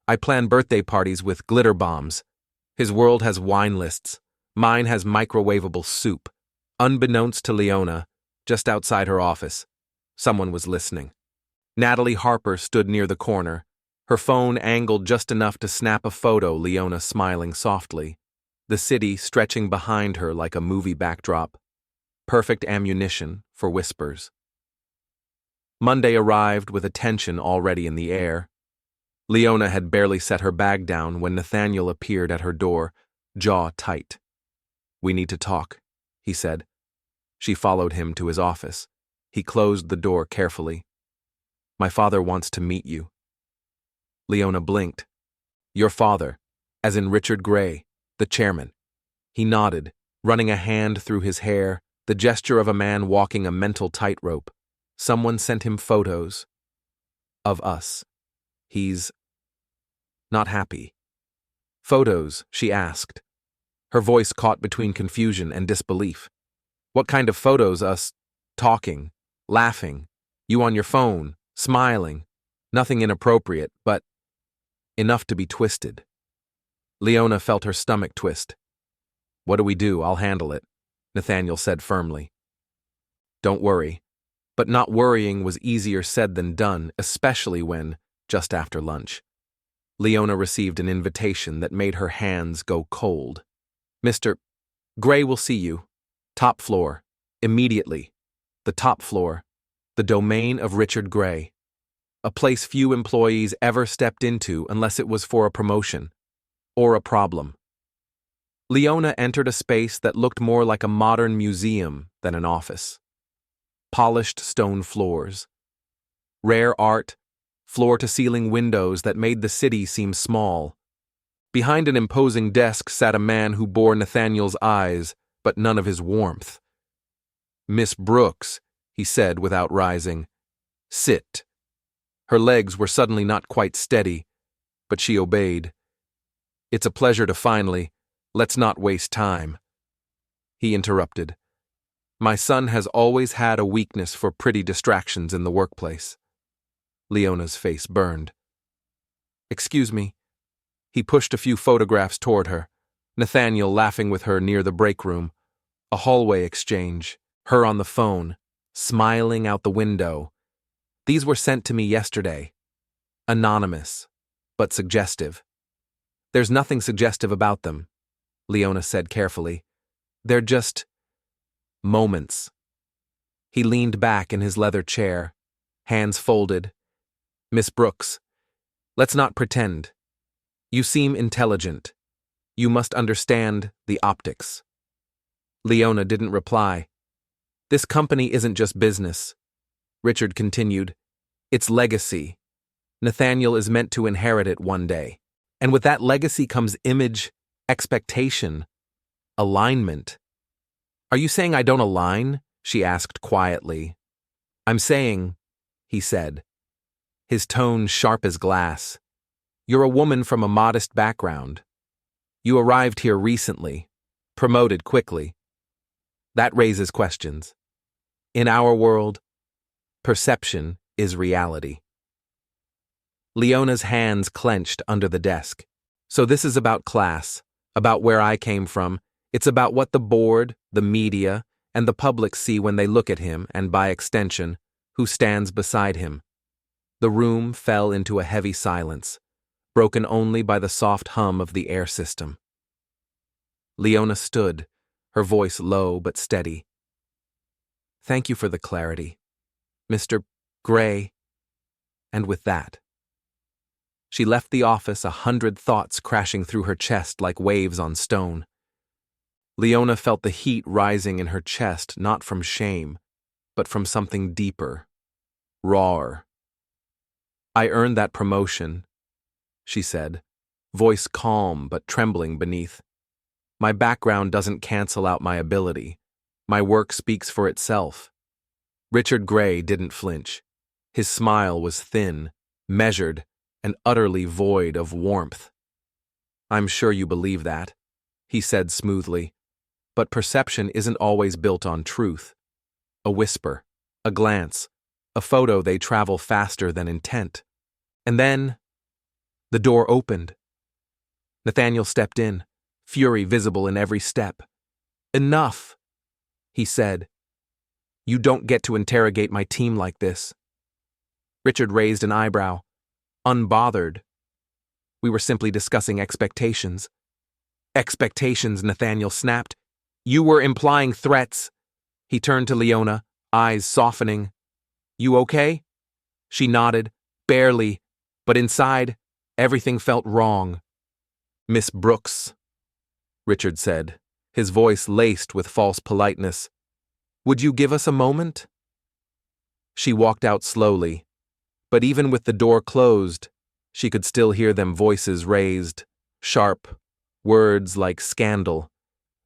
I plan birthday parties with glitter bombs. His world has wine lists. Mine has microwavable soup." Unbeknownst to Leona, just outside her office, someone was listening. Natalie Harper stood near the corner, her phone angled just enough to snap a photo, Leona smiling softly, the city stretching behind her like a movie backdrop. Perfect ammunition for whispers. Monday arrived with a tension already in the air. Leona had barely set her bag down when Nathaniel appeared at her door, jaw tight. "We need to talk," he said. She followed him to his office. He closed the door carefully. "My father wants to meet you." Leona blinked. "Your father, as in Richard Gray, the chairman." He nodded, running a hand through his hair, the gesture of a man walking a mental tightrope. "Someone sent him photos of us. He's not happy." "Photos?" she asked. Her voice caught between confusion and disbelief. "What kind of photos? Us talking, laughing, you on your phone, smiling, nothing inappropriate, but enough to be twisted." Leona felt her stomach twist. "What do we do? I'll handle it," Nathaniel said firmly. "Don't worry." But not worrying was easier said than done, especially when, just after lunch, Leona received an invitation that made her hands go cold. "Mr. Gray will see you. Top floor. Immediately. The top floor. The domain of Richard Gray. A place few employees ever stepped into unless it was for a promotion. Or a problem." Leona entered a space that looked more like a modern museum than an office. Polished stone floors. Rare art, floor-to-ceiling windows that made the city seem small. Behind an imposing desk sat a man who bore Nathaniel's eyes, but none of his warmth. "Miss Brooks," he said without rising. "Sit." Her legs were suddenly not quite steady, but she obeyed. "It's a pleasure to finally. Let's not waste time." He interrupted. My son has always had a weakness for pretty distractions in the workplace. Leona's face burned. Excuse me. He pushed a few photographs toward her, Nathaniel laughing with her near the break room, a hallway exchange, her on the phone, smiling out the window. These were sent to me yesterday. Anonymous, but suggestive. There's nothing suggestive about them, Leona said carefully. They're just moments. He leaned back in his leather chair, hands folded. Miss Brooks, let's not pretend. You seem intelligent. You must understand the optics. Leona didn't reply. This company isn't just business. Richard continued. It's legacy. Nathaniel is meant to inherit it one day. And with that legacy comes image, expectation, alignment. Are you saying I don't align? She asked quietly. I'm saying, he said, his tone sharp as glass. You're a woman from a modest background. You arrived here recently, promoted quickly. That raises questions. In our world, perception is reality. Leona's hands clenched under the desk. So this is about class, about where I came from. It's about what the board, the media, and the public see when they look at him and, by extension, who stands beside him. The room fell into a heavy silence, broken only by the soft hum of the air system. Leona stood, her voice low but steady. Thank you for the clarity, Mr. Gray. And with that, she left the office, 100 thoughts crashing through her chest like waves on stone. Leona felt the heat rising in her chest, not from shame, but from something deeper, rawer. I earned that promotion, she said, voice calm but trembling beneath. My background doesn't cancel out my ability. My work speaks for itself. Richard Gray didn't flinch. His smile was thin, measured, and utterly void of warmth. I'm sure you believe that, he said smoothly, but perception isn't always built on truth. A whisper, a glance, a photo, they travel faster than intent. And then, the door opened. Nathaniel stepped in, fury visible in every step. Enough, he said. You don't get to interrogate my team like this. Richard raised an eyebrow, unbothered. We were simply discussing expectations. Expectations, Nathaniel snapped. You were implying threats. He turned to Leona, eyes softening. You okay? She nodded, barely, but inside, everything felt wrong. Miss Brooks, Richard said, his voice laced with false politeness. Would you give us a moment? She walked out slowly, but even with the door closed, she could still hear them, voices raised, sharp, words like scandal,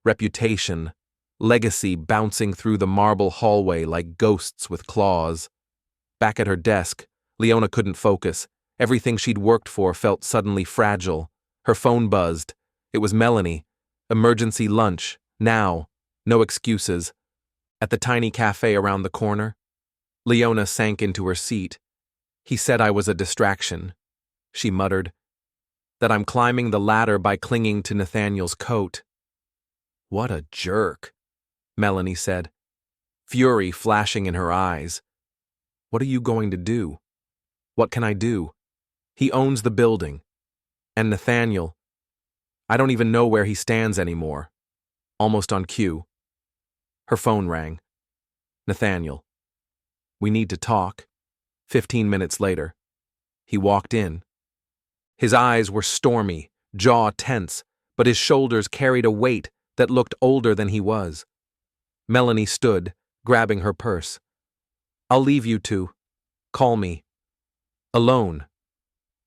reputation, legacy bouncing through the marble hallway like ghosts with claws. Back at her desk, Leona couldn't focus. Everything she'd worked for felt suddenly fragile. Her phone buzzed. It was Melanie. Emergency lunch. Now. No excuses. At the tiny cafe around the corner. Leona sank into her seat. He said I was a distraction, she muttered. That I'm climbing the ladder by clinging to Nathaniel's coat. What a jerk, Melanie said, fury flashing in her eyes. What are you going to do? What can I do? He owns the building. And Nathaniel, I don't even know where he stands anymore. Almost on cue. Her phone rang. Nathaniel. We need to talk. 15 minutes later. He walked in. His eyes were stormy, jaw tense, but his shoulders carried a weight that looked older than he was. Melanie stood, grabbing her purse. I'll leave you two. Call me. Alone.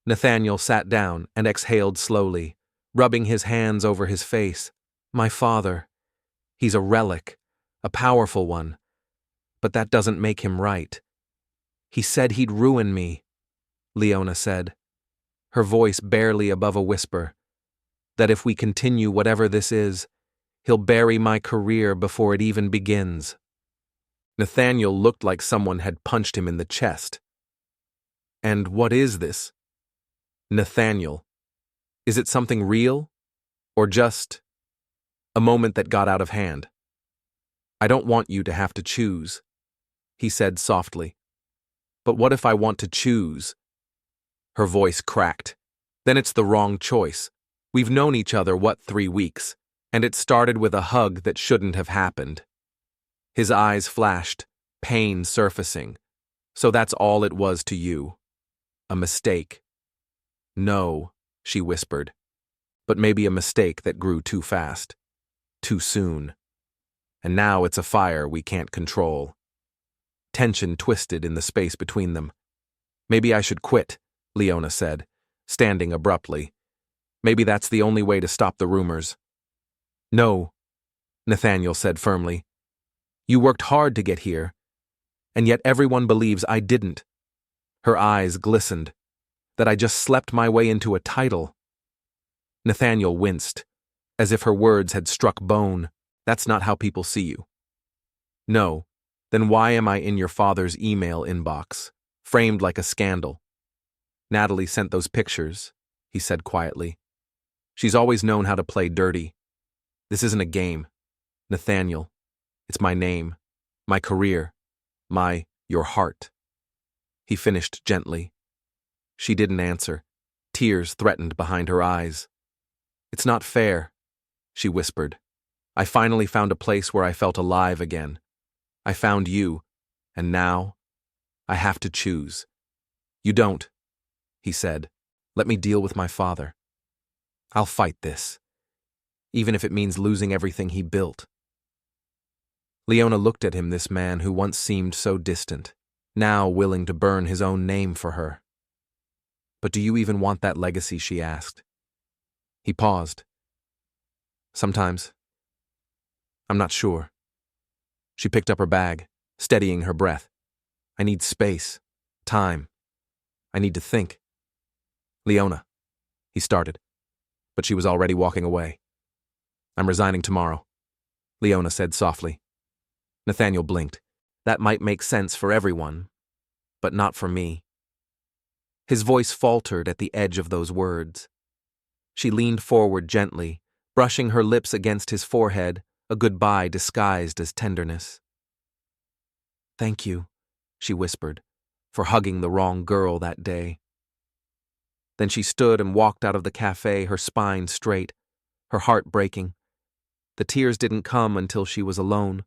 Nathaniel sat down and exhaled slowly, rubbing his hands over his face. My father. He's a relic, a powerful one. But that doesn't make him right. He said he'd ruin me, Leona said, her voice barely above a whisper. That if we continue whatever this is, he'll bury my career before it even begins. Nathaniel looked like someone had punched him in the chest. And what is this? Nathaniel, is it something real? Or just a moment that got out of hand? I don't want you to have to choose, he said softly. But what if I want to choose? Her voice cracked. Then it's the wrong choice. We've known each other, 3 weeks, and it started with a hug that shouldn't have happened. His eyes flashed, pain surfacing. So that's all it was to you. A mistake. No, she whispered. But maybe a mistake that grew too fast. Too soon. And now it's a fire we can't control. Tension twisted in the space between them. Maybe I should quit, Leona said, standing abruptly. Maybe that's the only way to stop the rumors. No, Nathaniel said firmly. You worked hard to get here, and yet everyone believes I didn't. Her eyes glistened, that I just slept my way into a title. Nathaniel winced, as if her words had struck bone. That's not how people see you. No, then why am I in your father's email inbox, framed like a scandal? Natalie sent those pictures, he said quietly. She's always known how to play dirty. This isn't a game, Nathaniel. It's my name, my career, your heart. He finished gently. She didn't answer. Tears threatened behind her eyes. It's not fair, she whispered. I finally found a place where I felt alive again. I found you, and now I have to choose. You don't, he said. Let me deal with my father. I'll fight this, even if it means losing everything he built. Leona looked at him, this man who once seemed so distant, now willing to burn his own name for her. But do you even want that legacy, she asked. He paused. Sometimes. I'm not sure. She picked up her bag, steadying her breath. I need space, time. I need to think. Leona, he started, but she was already walking away. I'm resigning tomorrow, Leona said softly. Nathaniel blinked. That might make sense for everyone, but not for me. His voice faltered at the edge of those words. She leaned forward gently, brushing her lips against his forehead, a goodbye disguised as tenderness. Thank you, she whispered, for hugging the wrong girl that day. Then she stood and walked out of the cafe, her spine straight, her heart breaking. The tears didn't come until she was alone,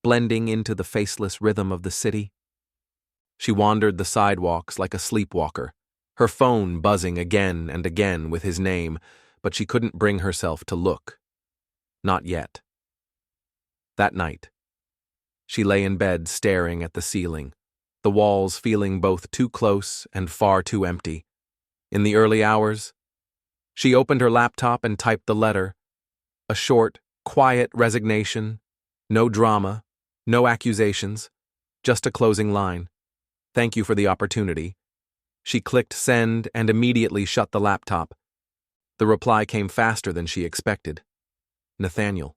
blending into the faceless rhythm of the city. She wandered the sidewalks like a sleepwalker, her phone buzzing again and again with his name, but she couldn't bring herself to look. Not yet. That night, she lay in bed staring at the ceiling, the walls feeling both too close and far too empty. In the early hours, she opened her laptop and typed the letter, a short, quiet resignation, no drama, no accusations, just a closing line. Thank you for the opportunity. She clicked send and immediately shut the laptop. The reply came faster than she expected. Nathaniel,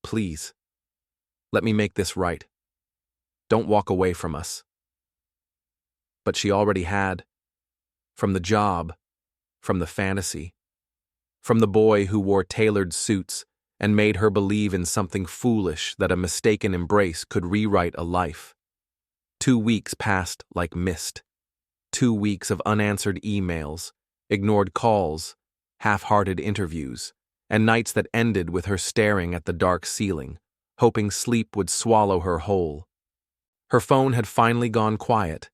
please, let me make this right. Don't walk away from us. But she already had. From the job, from the fantasy, from the boy who wore tailored suits and made her believe in something foolish that a mistaken embrace could rewrite a life. 2 weeks passed like mist. 2 weeks of unanswered emails, ignored calls, half-hearted interviews, and nights that ended with her staring at the dark ceiling, hoping sleep would swallow her whole. Her phone had finally gone quiet.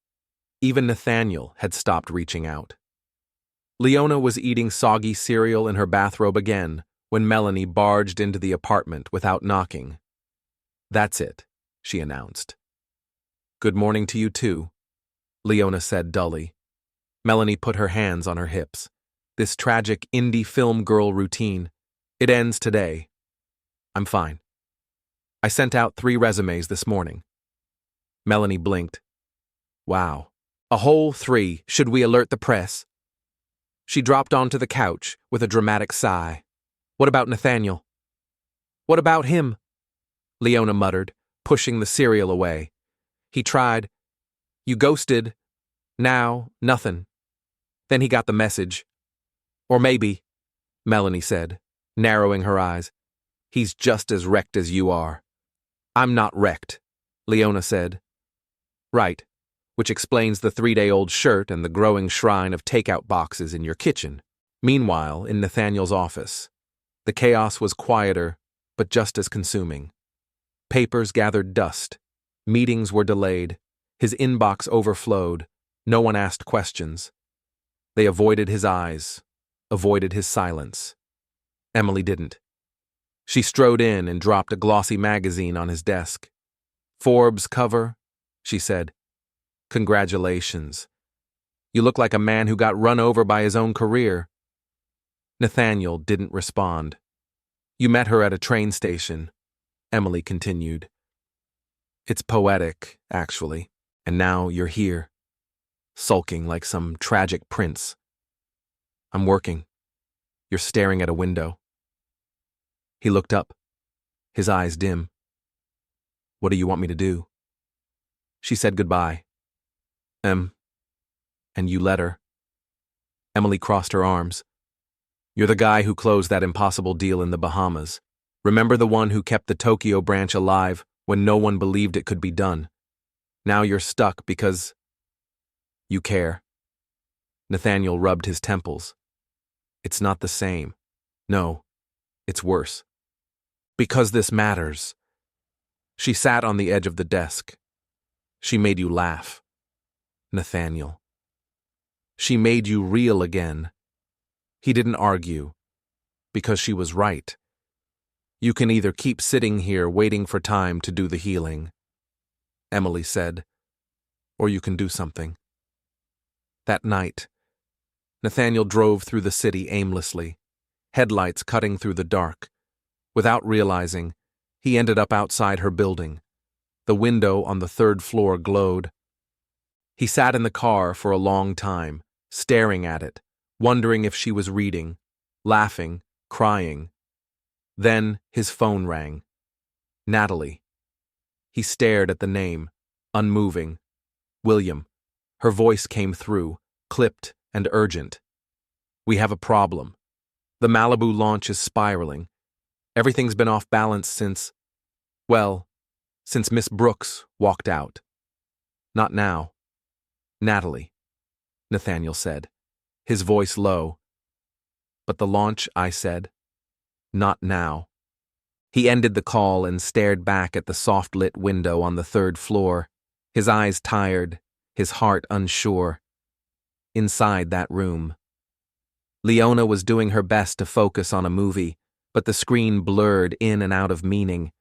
Even Nathaniel had stopped reaching out. Leona was eating soggy cereal in her bathrobe again when Melanie barged into the apartment without knocking. That's it, she announced. Good morning to you too, Leona said dully. Melanie put her hands on her hips. This tragic indie film girl routine. It ends today. I'm fine. I sent out 3 resumes this morning. Melanie blinked. Wow. A whole 3. Should we alert the press? She dropped onto the couch with a dramatic sigh. What about Nathaniel? What about him? Leona muttered, pushing the cereal away. He tried, "You ghosted. Now, nothing." Then he got the message. "Or maybe," Melanie said, narrowing her eyes, "he's just as wrecked as you are." "I'm not wrecked," Leona said. "Right, which explains the 3-day-old shirt and the growing shrine of takeout boxes in your kitchen." Meanwhile, in Nathaniel's office, the chaos was quieter, but just as consuming. Papers gathered dust. Meetings were delayed. His inbox overflowed. No one asked questions. They avoided his eyes, avoided his silence. Emily didn't. She strode in and dropped a glossy magazine on his desk. "Forbes cover," she said. "Congratulations. You look like a man who got run over by his own career." Nathaniel didn't respond. "You met her at a train station," Emily continued. "It's poetic, actually, and now you're here, sulking like some tragic prince. I'm working. You're staring at a window." He looked up, his eyes dim. "What do you want me to do?" She said goodbye. And you let her." Emily crossed her arms. "You're the guy who closed that impossible deal in the Bahamas. Remember the one who kept the Tokyo branch alive when no one believed it could be done? Now you're stuck because you care." Nathaniel rubbed his temples. "It's not the same. No, it's worse. Because this matters." She sat on the edge of the desk. "She made you laugh, Nathaniel. She made you real again." He didn't argue, because she was right. "You can either keep sitting here waiting for time to do the healing," Emily said, "or you can do something." That night, Nathaniel drove through the city aimlessly, headlights cutting through the dark. Without realizing, he ended up outside her building. The window on the 3rd floor glowed. He sat in the car for a long time, staring at it, wondering if she was reading, laughing, crying. Then his phone rang. Natalie. He stared at the name, unmoving. "William." Her voice came through, clipped and urgent. "We have a problem. The Malibu launch is spiraling. Everything's been off balance since Miss Brooks walked out." "Not now." "Natalie," Nathaniel said, his voice low. "But the launch," I said. "Not now." He ended the call and stared back at the soft-lit window on the 3rd floor, his eyes tired, his heart unsure. Inside that room, Leona was doing her best to focus on a movie, but the screen blurred in and out of meaning.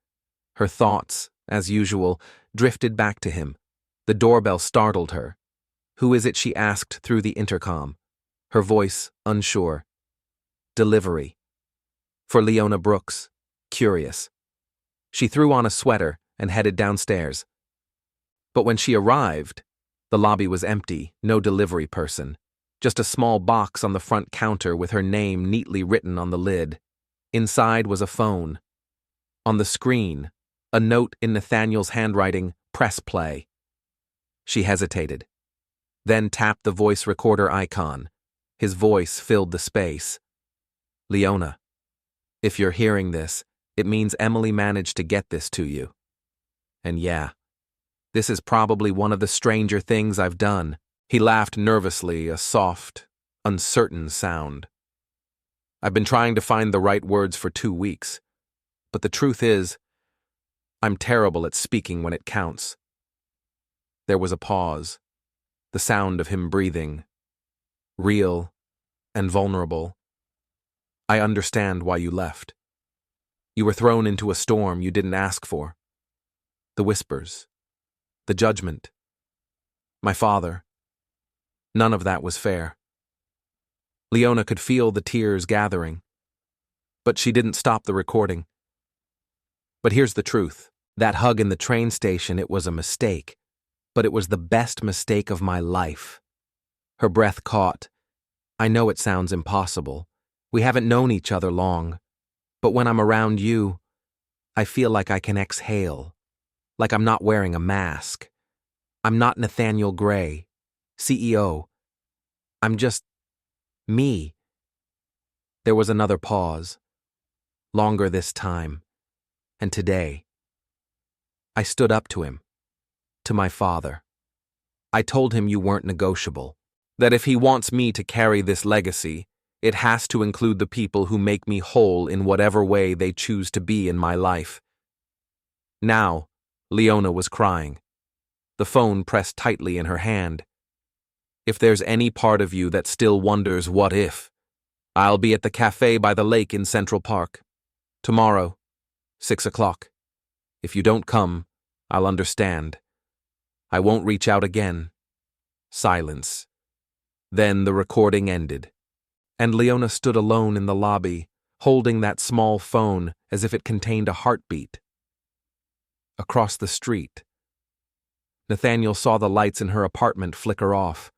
Her thoughts, as usual, drifted back to him. The doorbell startled her. "Who is it?" she asked through the intercom, her voice unsure. "Delivery. For Leona Brooks, curious." She threw on a sweater and headed downstairs. But when she arrived, the lobby was empty, no delivery person. Just a small box on the front counter with her name neatly written on the lid. Inside was a phone. On the screen, a note in Nathaniel's handwriting, "Press play." She hesitated, then tapped the voice recorder icon. His voice filled the space. "Leona, if you're hearing this, it means Emily managed to get this to you. And yeah, this is probably one of the stranger things I've done." He laughed nervously, a soft, uncertain sound. "I've been trying to find the right words for 2 weeks, but the truth is, I'm terrible at speaking when it counts." There was a pause, the sound of him breathing, real and vulnerable. "I understand why you left. You were thrown into a storm you didn't ask for. The whispers, the judgment, my father. None of that was fair." Leona could feel the tears gathering, but she didn't stop the recording. "But here's the truth. That hug in the train station, it was a mistake, but it was the best mistake of my life." Her breath caught. "I know it sounds impossible. We haven't known each other long, but when I'm around you, I feel like I can exhale." like I'm not wearing a mask. I'm not Nathaniel Gray, CEO. I'm just me. There was another pause, longer this time, and today. I stood up to him, to my father. I told him you weren't negotiable, that if he wants me to carry this legacy, it has to include the people who make me whole in whatever way they choose to be in my life. Now, Leona was crying, the phone pressed tightly in her hand. If there's any part of you that still wonders what if, I'll be at the cafe by the lake in Central Park. Tomorrow, 6 o'clock. If you don't come, I'll understand. I won't reach out again. Silence. Then the recording ended, and Leona stood alone in the lobby, holding that small phone as if it contained a heartbeat. Across the street, Nathaniel saw the lights in her apartment flicker off.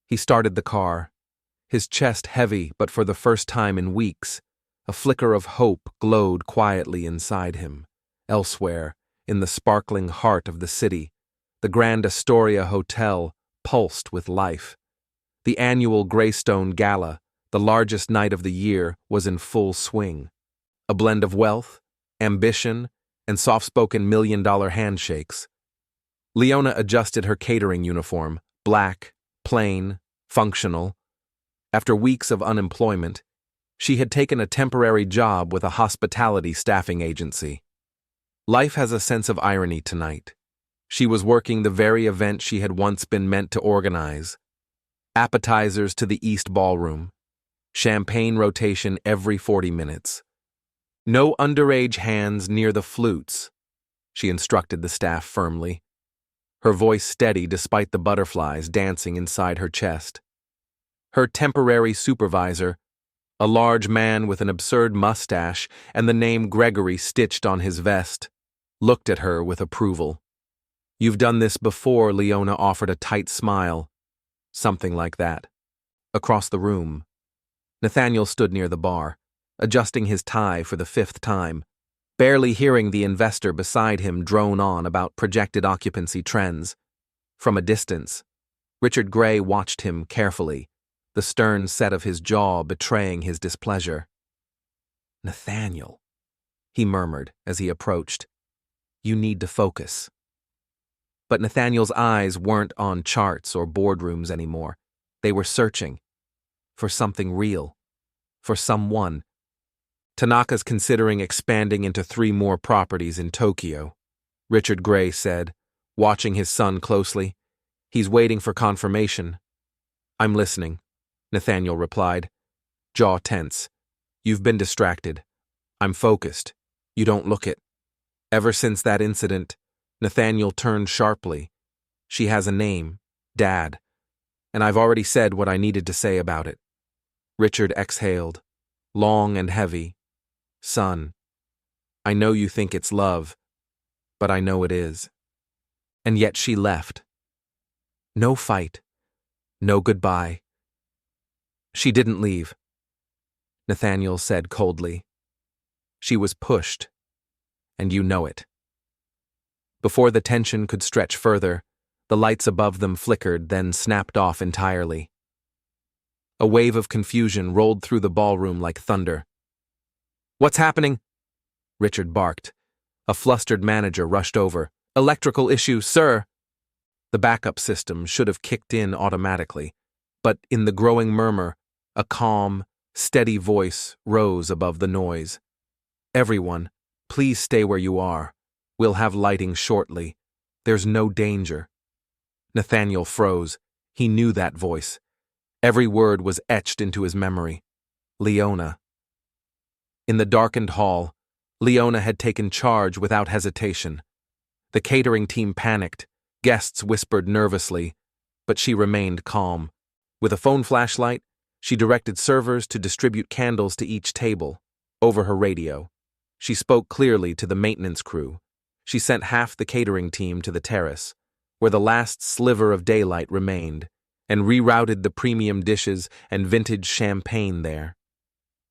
He started the car, his chest heavy, but for the first time in weeks, a flicker of hope glowed quietly inside him. Elsewhere, in the sparkling heart of the city, the Grand Astoria Hotel pulsed with life. The annual Greystone Gala, the largest night of the year, was in full swing. A blend of wealth, ambition, and soft-spoken million-dollar handshakes. Leona adjusted her catering uniform, black, plain, functional. After weeks of unemployment, she had taken a temporary job with a hospitality staffing agency. Life has a sense of irony tonight. She was working the very event she had once been meant to organize. Appetizers to the East Ballroom. Champagne rotation every 40 minutes. No underage hands near the flutes, she instructed the staff firmly, her voice steady despite the butterflies dancing inside her chest. Her temporary supervisor, a large man with an absurd mustache and the name Gregory stitched on his vest, looked at her with approval. You've done this before, Leona offered a tight smile. Something like that. Across the room, Nathaniel stood near the bar, adjusting his tie for the 5th time, barely hearing the investor beside him drone on about projected occupancy trends. From a distance, Richard Gray watched him carefully, the stern set of his jaw betraying his displeasure. Nathaniel, he murmured as he approached, you need to focus. But Nathaniel's eyes weren't on charts or boardrooms anymore. They were searching for something real, for someone. Tanaka's considering expanding into 3 more properties in Tokyo, Richard Gray said, watching his son closely. He's waiting for confirmation. I'm listening, Nathaniel replied, jaw tense. You've been distracted. I'm focused. You don't look it. Ever since that incident, Nathaniel turned sharply. She has a name, Dad, and I've already said what I needed to say about it. Richard exhaled, long and heavy. Son, I know you think it's love, but I know it is. And yet she left. No fight. No goodbye. She didn't leave, Nathaniel said coldly. She was pushed, and you know it. Before the tension could stretch further, the lights above them flickered, then snapped off entirely. A wave of confusion rolled through the ballroom like thunder. What's happening? Richard barked. A flustered manager rushed over. Electrical issue, sir. The backup system should have kicked in automatically, but in the growing murmur, a calm, steady voice rose above the noise. Everyone, please stay where you are. We'll have lighting shortly. There's no danger. Nathaniel froze. He knew that voice. Every word was etched into his memory. Leona. In the darkened hall, Leona had taken charge without hesitation. The catering team panicked. Guests whispered nervously, but she remained calm. With a phone flashlight, she directed servers to distribute candles to each table. Over her radio, she spoke clearly to the maintenance crew. She sent half the catering team to the terrace, where the last sliver of daylight remained, and rerouted the premium dishes and vintage champagne there.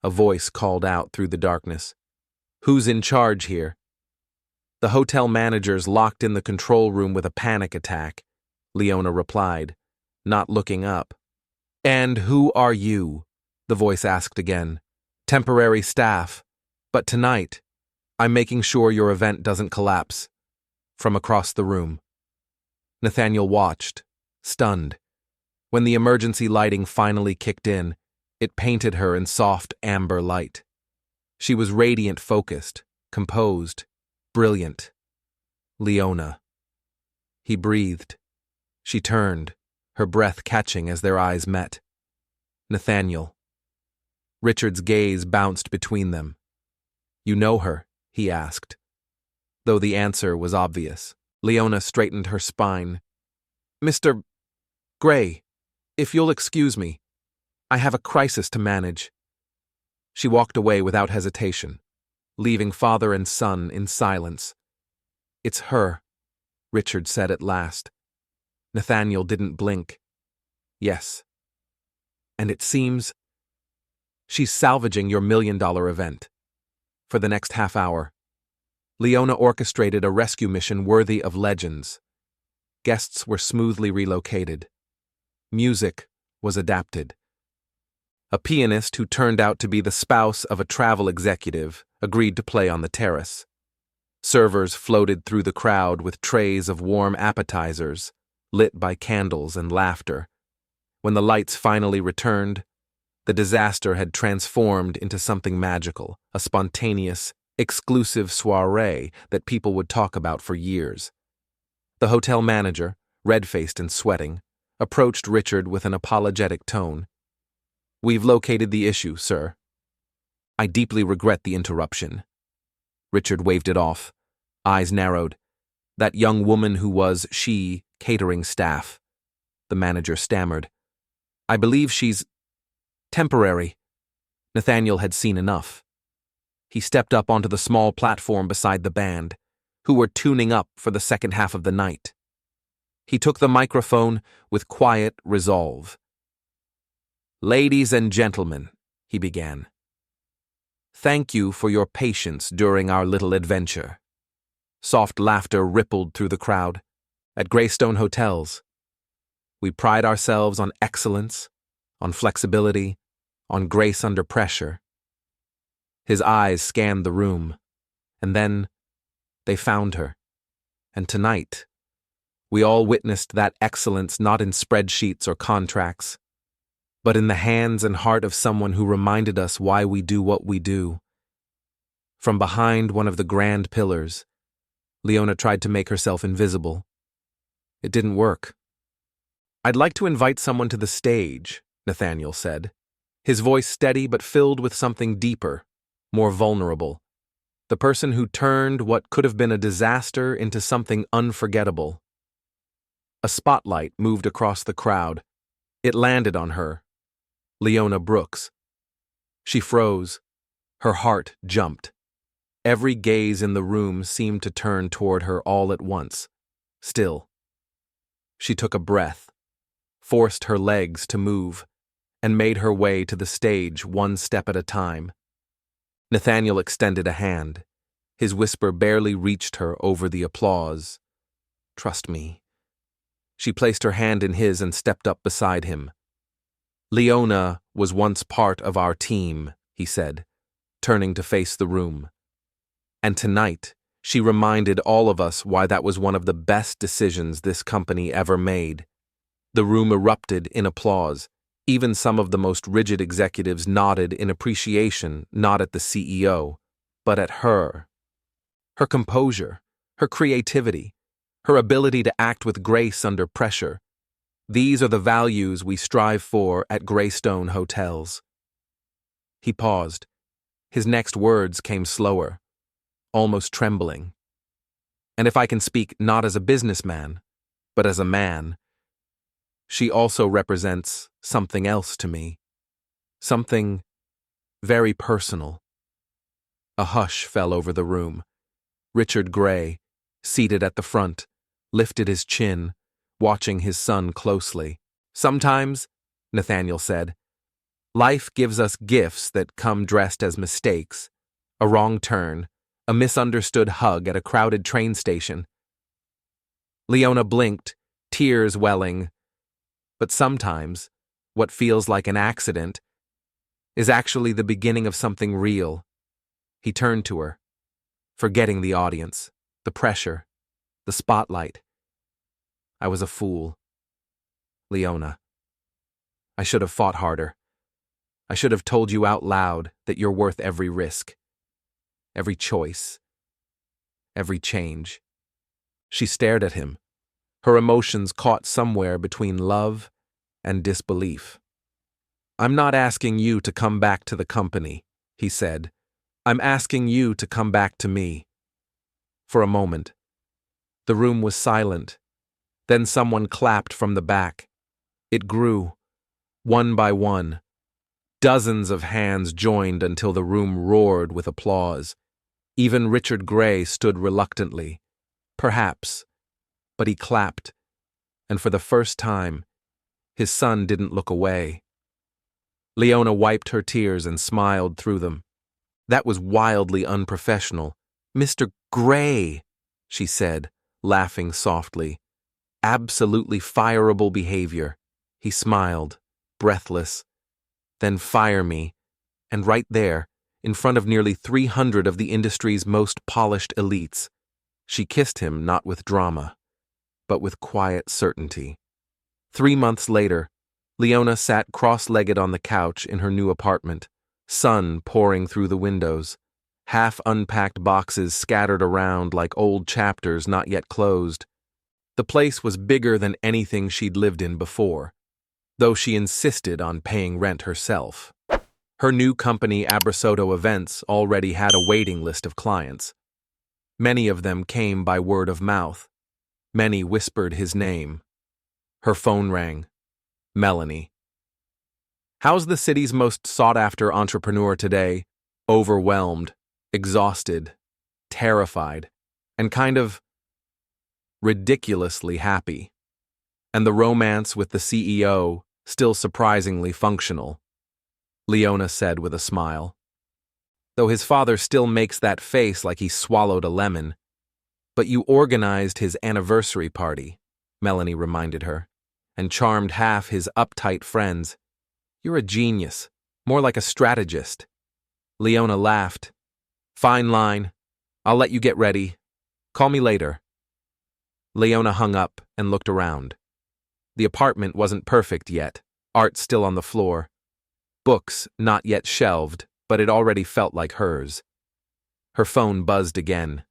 A voice called out through the darkness. Who's in charge here? The hotel manager's locked in the control room with a panic attack, Leona replied, not looking up. And who are you? The voice asked again. Temporary staff. But tonight, I'm making sure your event doesn't collapse. From across the room. Nathaniel watched, stunned. When the emergency lighting finally kicked in, it painted her in soft amber light. She was radiant, focused, composed, brilliant. Leona. He breathed. She turned, her breath catching as their eyes met. Nathaniel. Richard's gaze bounced between them. You know her? He asked. Though the answer was obvious, Leona straightened her spine. Mr. Gray, if you'll excuse me, I have a crisis to manage. She walked away without hesitation, leaving father and son in silence. It's her, Richard said at last. Nathaniel didn't blink. Yes. And it seems she's salvaging your $1 million event. For the next half hour, Leona orchestrated a rescue mission worthy of legends. Guests were smoothly relocated. Music was adapted. A pianist who turned out to be the spouse of a travel executive agreed to play on the terrace. Servers floated through the crowd with trays of warm appetizers, lit by candles and laughter. When the lights finally returned, the disaster had transformed into something magical, a spontaneous, exclusive soiree that people would talk about for years. The hotel manager, red-faced and sweating, approached Richard with an apologetic tone. We've located the issue, sir. I deeply regret the interruption. Richard waved it off, eyes narrowed. That young woman who was, catering staff. The manager stammered. I believe she's temporary. Nathaniel had seen enough. He stepped up onto the small platform beside the band, who were tuning up for the second half of the night. He took the microphone with quiet resolve. Ladies and gentlemen, he began. Thank you for your patience during our little adventure. Soft laughter rippled through the crowd. At Greystone Hotels, we pride ourselves on excellence, on flexibility, on grace under pressure. His eyes scanned the room, and then they found her. And tonight, we all witnessed that excellence not in spreadsheets or contracts, but in the hands and heart of someone who reminded us why we do what we do. From behind one of the grand pillars, Leona tried to make herself invisible. It didn't work. I'd like to invite someone to the stage, Nathaniel said, his voice steady but filled with something deeper, more vulnerable. The person who turned what could have been a disaster into something unforgettable. A spotlight moved across the crowd. It landed on her. Leona Brooks. She froze. Her heart jumped. Every gaze in the room seemed to turn toward her all at once. Still. She took a breath, forced her legs to move, and made her way to the stage one step at a time. Nathaniel extended a hand. His whisper barely reached her over the applause. Trust me. She placed her hand in his and stepped up beside him. Leona was once part of our team, he said, turning to face the room. And tonight, she reminded all of us why that was one of the best decisions this company ever made. The room erupted in applause. Even some of the most rigid executives nodded in appreciation, not at the CEO, but at her. Her composure, her creativity, her ability to act with grace under pressure. These are the values we strive for at Greystone Hotels. He paused. His next words came slower, almost trembling. And if I can speak not as a businessman, but as a man, she also represents something else to me. Something very personal. A hush fell over the room. Richard Gray, seated at the front, lifted his chin, watching his son closely. Sometimes, Nathaniel said, life gives us gifts that come dressed as mistakes, a wrong turn, A misunderstood hug at a crowded train station. Leona blinked, tears welling. But sometimes, what feels like an accident is actually the beginning of something real. He turned to her, forgetting the audience, the pressure, the spotlight. I was a fool. Leona. I should have fought harder. I should have told you out loud that you're worth every risk, every choice, every change. She stared at him, her emotions caught somewhere between love and disbelief. I'm not asking you to come back to the company, he said. I'm asking you to come back to me. For a moment, the room was silent. Then someone clapped from the back. It grew, one by one. Dozens of hands joined until the room roared with applause. Even Richard Gray stood reluctantly. Perhaps, but he clapped, and for the first time, his son didn't look away. Leona wiped her tears and smiled through them. That was wildly unprofessional. Mr. Gray, she said, laughing softly. Absolutely fireable behavior. He smiled, breathless. Then fire me, and right there, in front of nearly 300 of the industry's most polished elites. She kissed him not with drama, but with quiet certainty. 3 months later, Leona sat cross-legged on the couch in her new apartment, sun pouring through the windows, half-unpacked boxes scattered around like old chapters not yet closed. The place was bigger than anything she'd lived in before, though she insisted on paying rent herself. Her new company, Abrasoto Events, already had a waiting list of clients. Many of them came by word of mouth. Many whispered his name. Her phone rang. Melanie. How's the city's most sought-after entrepreneur today? Overwhelmed, exhausted, terrified, and kind of ridiculously happy. And the romance with the CEO still surprisingly functional, Leona said with a smile. Though his father still makes that face like he swallowed a lemon. But you organized his anniversary party, Melanie reminded her, and charmed half his uptight friends. You're a genius, more like a strategist. Leona laughed. Fine line. I'll let you get ready. Call me later. Leona hung up and looked around. The apartment wasn't perfect yet, art still on the floor. Books not yet shelved, but it already felt like hers. Her phone buzzed again.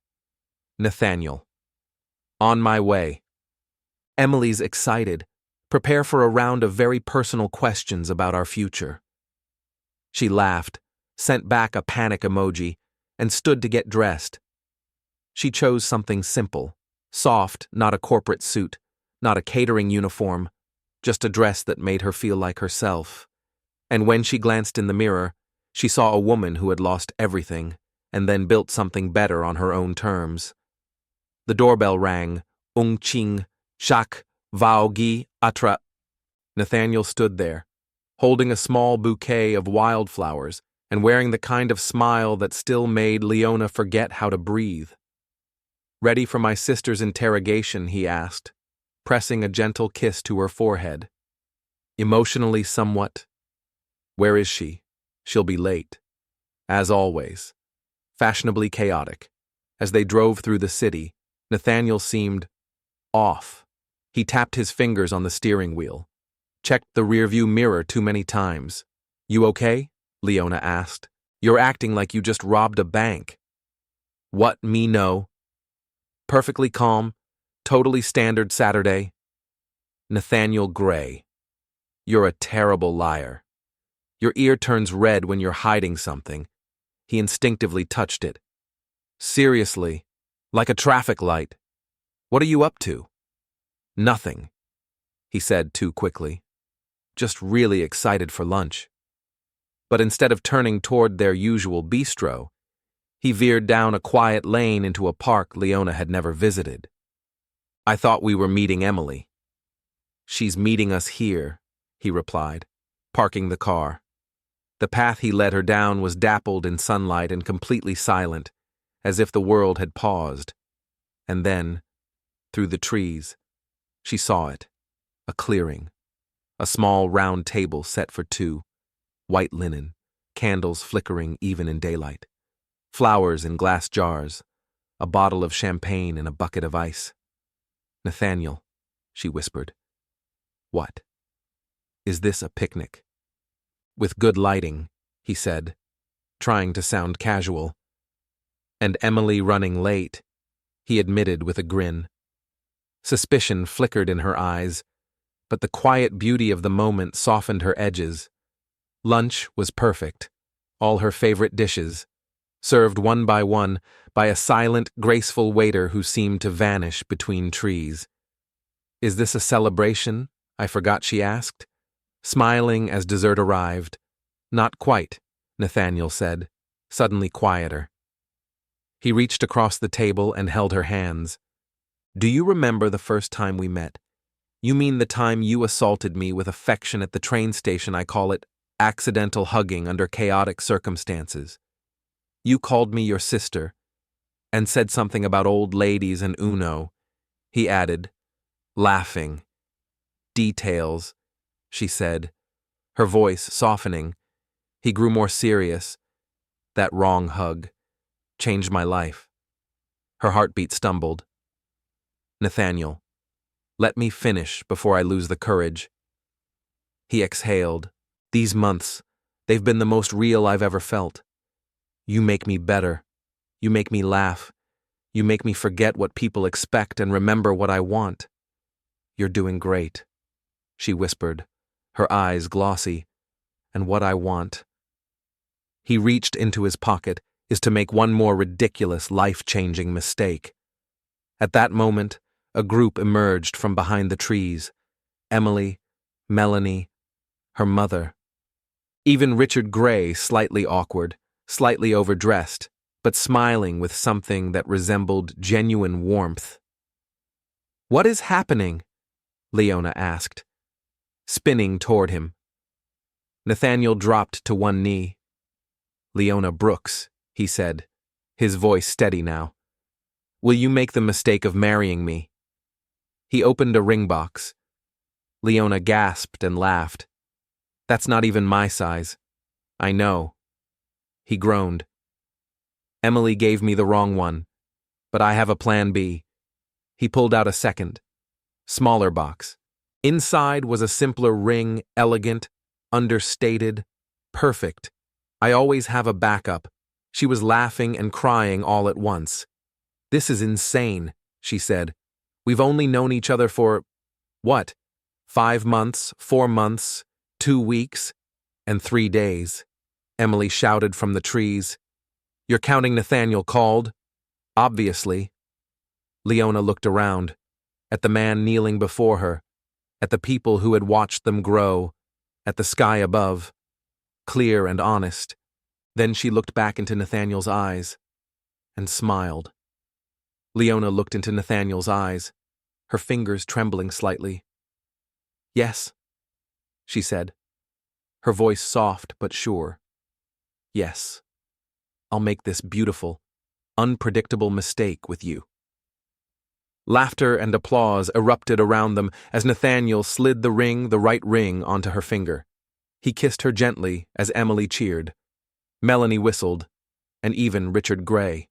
Nathaniel. On my way. Emily's excited. Prepare for a round of very personal questions about our future. She laughed, sent back a panic emoji, and stood to get dressed. She chose something simple, soft, not a corporate suit, not a catering uniform, just a dress that made her feel like herself. And when she glanced in the mirror, she saw a woman who had lost everything, and then built something better on her own terms. The doorbell rang. Ching, shak, vao gi, atra. Nathaniel stood there, holding a small bouquet of wildflowers and wearing the kind of smile that still made Leona forget how to breathe. Ready for my sister's interrogation, he asked, pressing a gentle kiss to her forehead. Emotionally somewhat. Where is she? She'll be late. As always. Fashionably chaotic. As they drove through the city, Nathaniel seemed off. He tapped his fingers on the steering wheel. Checked the rearview mirror too many times. You okay? Leona asked. You're acting like you just robbed a bank. What, me no? Perfectly calm, totally standard Saturday. Nathaniel Gray. You're a terrible liar. Your ear turns red when you're hiding something. He instinctively touched it. Seriously, like a traffic light. What are you up to? Nothing, he said too quickly. Just really excited for lunch. But instead of turning toward their usual bistro, he veered down a quiet lane into a park Leona had never visited. I thought we were meeting Emily. She's meeting us here, he replied, parking the car. The path he led her down was dappled in sunlight and completely silent, as if the world had paused. And then, through the trees, she saw it, a clearing, a small round table set for two, white linen, candles flickering even in daylight, flowers in glass jars, a bottle of champagne and a bucket of ice. "Nathaniel," she whispered. "What? Is this a picnic?" "With good lighting," he said, trying to sound casual. "And Emily running late," he admitted with a grin. Suspicion flickered in her eyes, but the quiet beauty of the moment softened her edges. Lunch was perfect, all her favorite dishes, served one by a silent, graceful waiter who seemed to vanish between trees. "Is this a celebration? I forgot," she asked, smiling as dessert arrived. "Not quite," Nathaniel said, suddenly quieter. He reached across the table and held her hands. "Do you remember the first time we met? You mean the time you assaulted me with affection at the train station? I call it accidental hugging under chaotic circumstances. You called me your sister, and said something about old ladies and Uno," he added, laughing. "Details," she said, her voice softening. He grew more serious. "That wrong hug changed my life." Her heartbeat stumbled. "Nathaniel, let me finish before I lose the courage." He exhaled. "These months, they've been the most real I've ever felt. You make me better. You make me laugh. You make me forget what people expect and remember what I want. You're doing great," she whispered, her eyes glossy. "And what I want." He reached into his pocket, is to make one more ridiculous, life-changing mistake. At that moment, a group emerged from behind the trees. Emily, Melanie, her mother. Even Richard Gray, slightly awkward, slightly overdressed, but smiling with something that resembled genuine warmth. "What is happening?" Leona asked, spinning toward him. Nathaniel dropped to one knee. "Leona Brooks," he said, his voice steady now. "Will you make the mistake of marrying me?" He opened a ring box. Leona gasped and laughed. "That's not even my size." "I know." He groaned. "Emily gave me the wrong one, but I have a plan B." He pulled out a second, smaller box. Inside was a simpler ring, elegant, understated, perfect. "I always have a backup." She was laughing and crying all at once. "This is insane," she said. "We've only known each other for, what, 5 months, 4 months, 2 weeks, and 3 days." Emily shouted from the trees. "You're counting Nathaniel called?" "Obviously." Leona looked around, at the man kneeling before her, at the people who had watched them grow, at the sky above, clear and honest. Then she looked back into Nathaniel's eyes and smiled. Leona looked into Nathaniel's eyes, her fingers trembling slightly. "Yes," she said, her voice soft but sure. "Yes, I'll make this beautiful, unpredictable mistake with you." Laughter and applause erupted around them as Nathaniel slid the right ring, onto her finger. He kissed her gently as Emily cheered. Melanie whistled, and even Richard Gray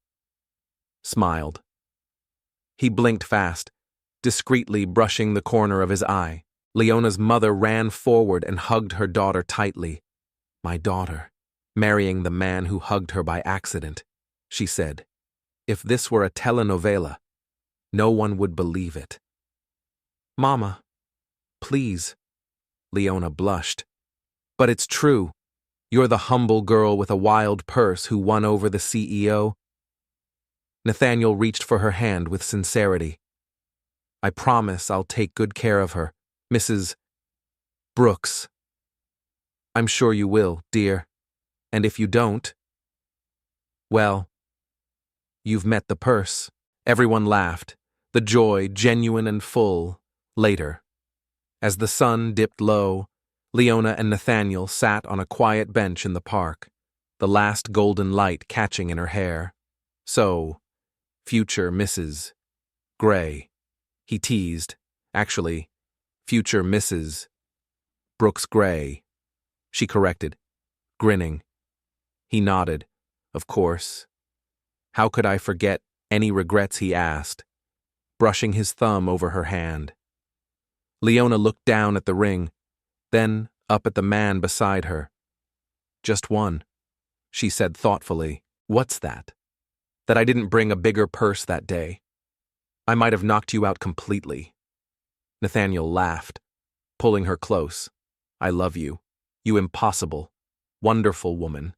smiled. He blinked fast, discreetly brushing the corner of his eye. Leona's mother ran forward and hugged her daughter tightly. "My daughter, marrying the man who hugged her by accident," she said. "If this were a telenovela, no one would believe it." "Mama, please," Leona blushed. "But it's true. You're the humble girl with a wild purse who won over the CEO." Nathaniel reached for her hand with sincerity. "I promise I'll take good care of her, Mrs. Brooks." "I'm sure you will, dear. And if you don't, well, you've met the purse." Everyone laughed, the joy genuine and full. Later, as the sun dipped low, Leona and Nathaniel sat on a quiet bench in the park, the last golden light catching in her hair. So, future Mrs. Gray, he teased. Actually, future Mrs. Brooks Gray, she corrected, grinning. He nodded. Of course. How could I forget any regrets, he asked, brushing his thumb over her hand. Leona looked down at the ring, then up at the man beside her. Just one, she said thoughtfully. What's that? That I didn't bring a bigger purse that day. I might have knocked you out completely. Nathaniel laughed, pulling her close. I love you, you impossible, wonderful woman.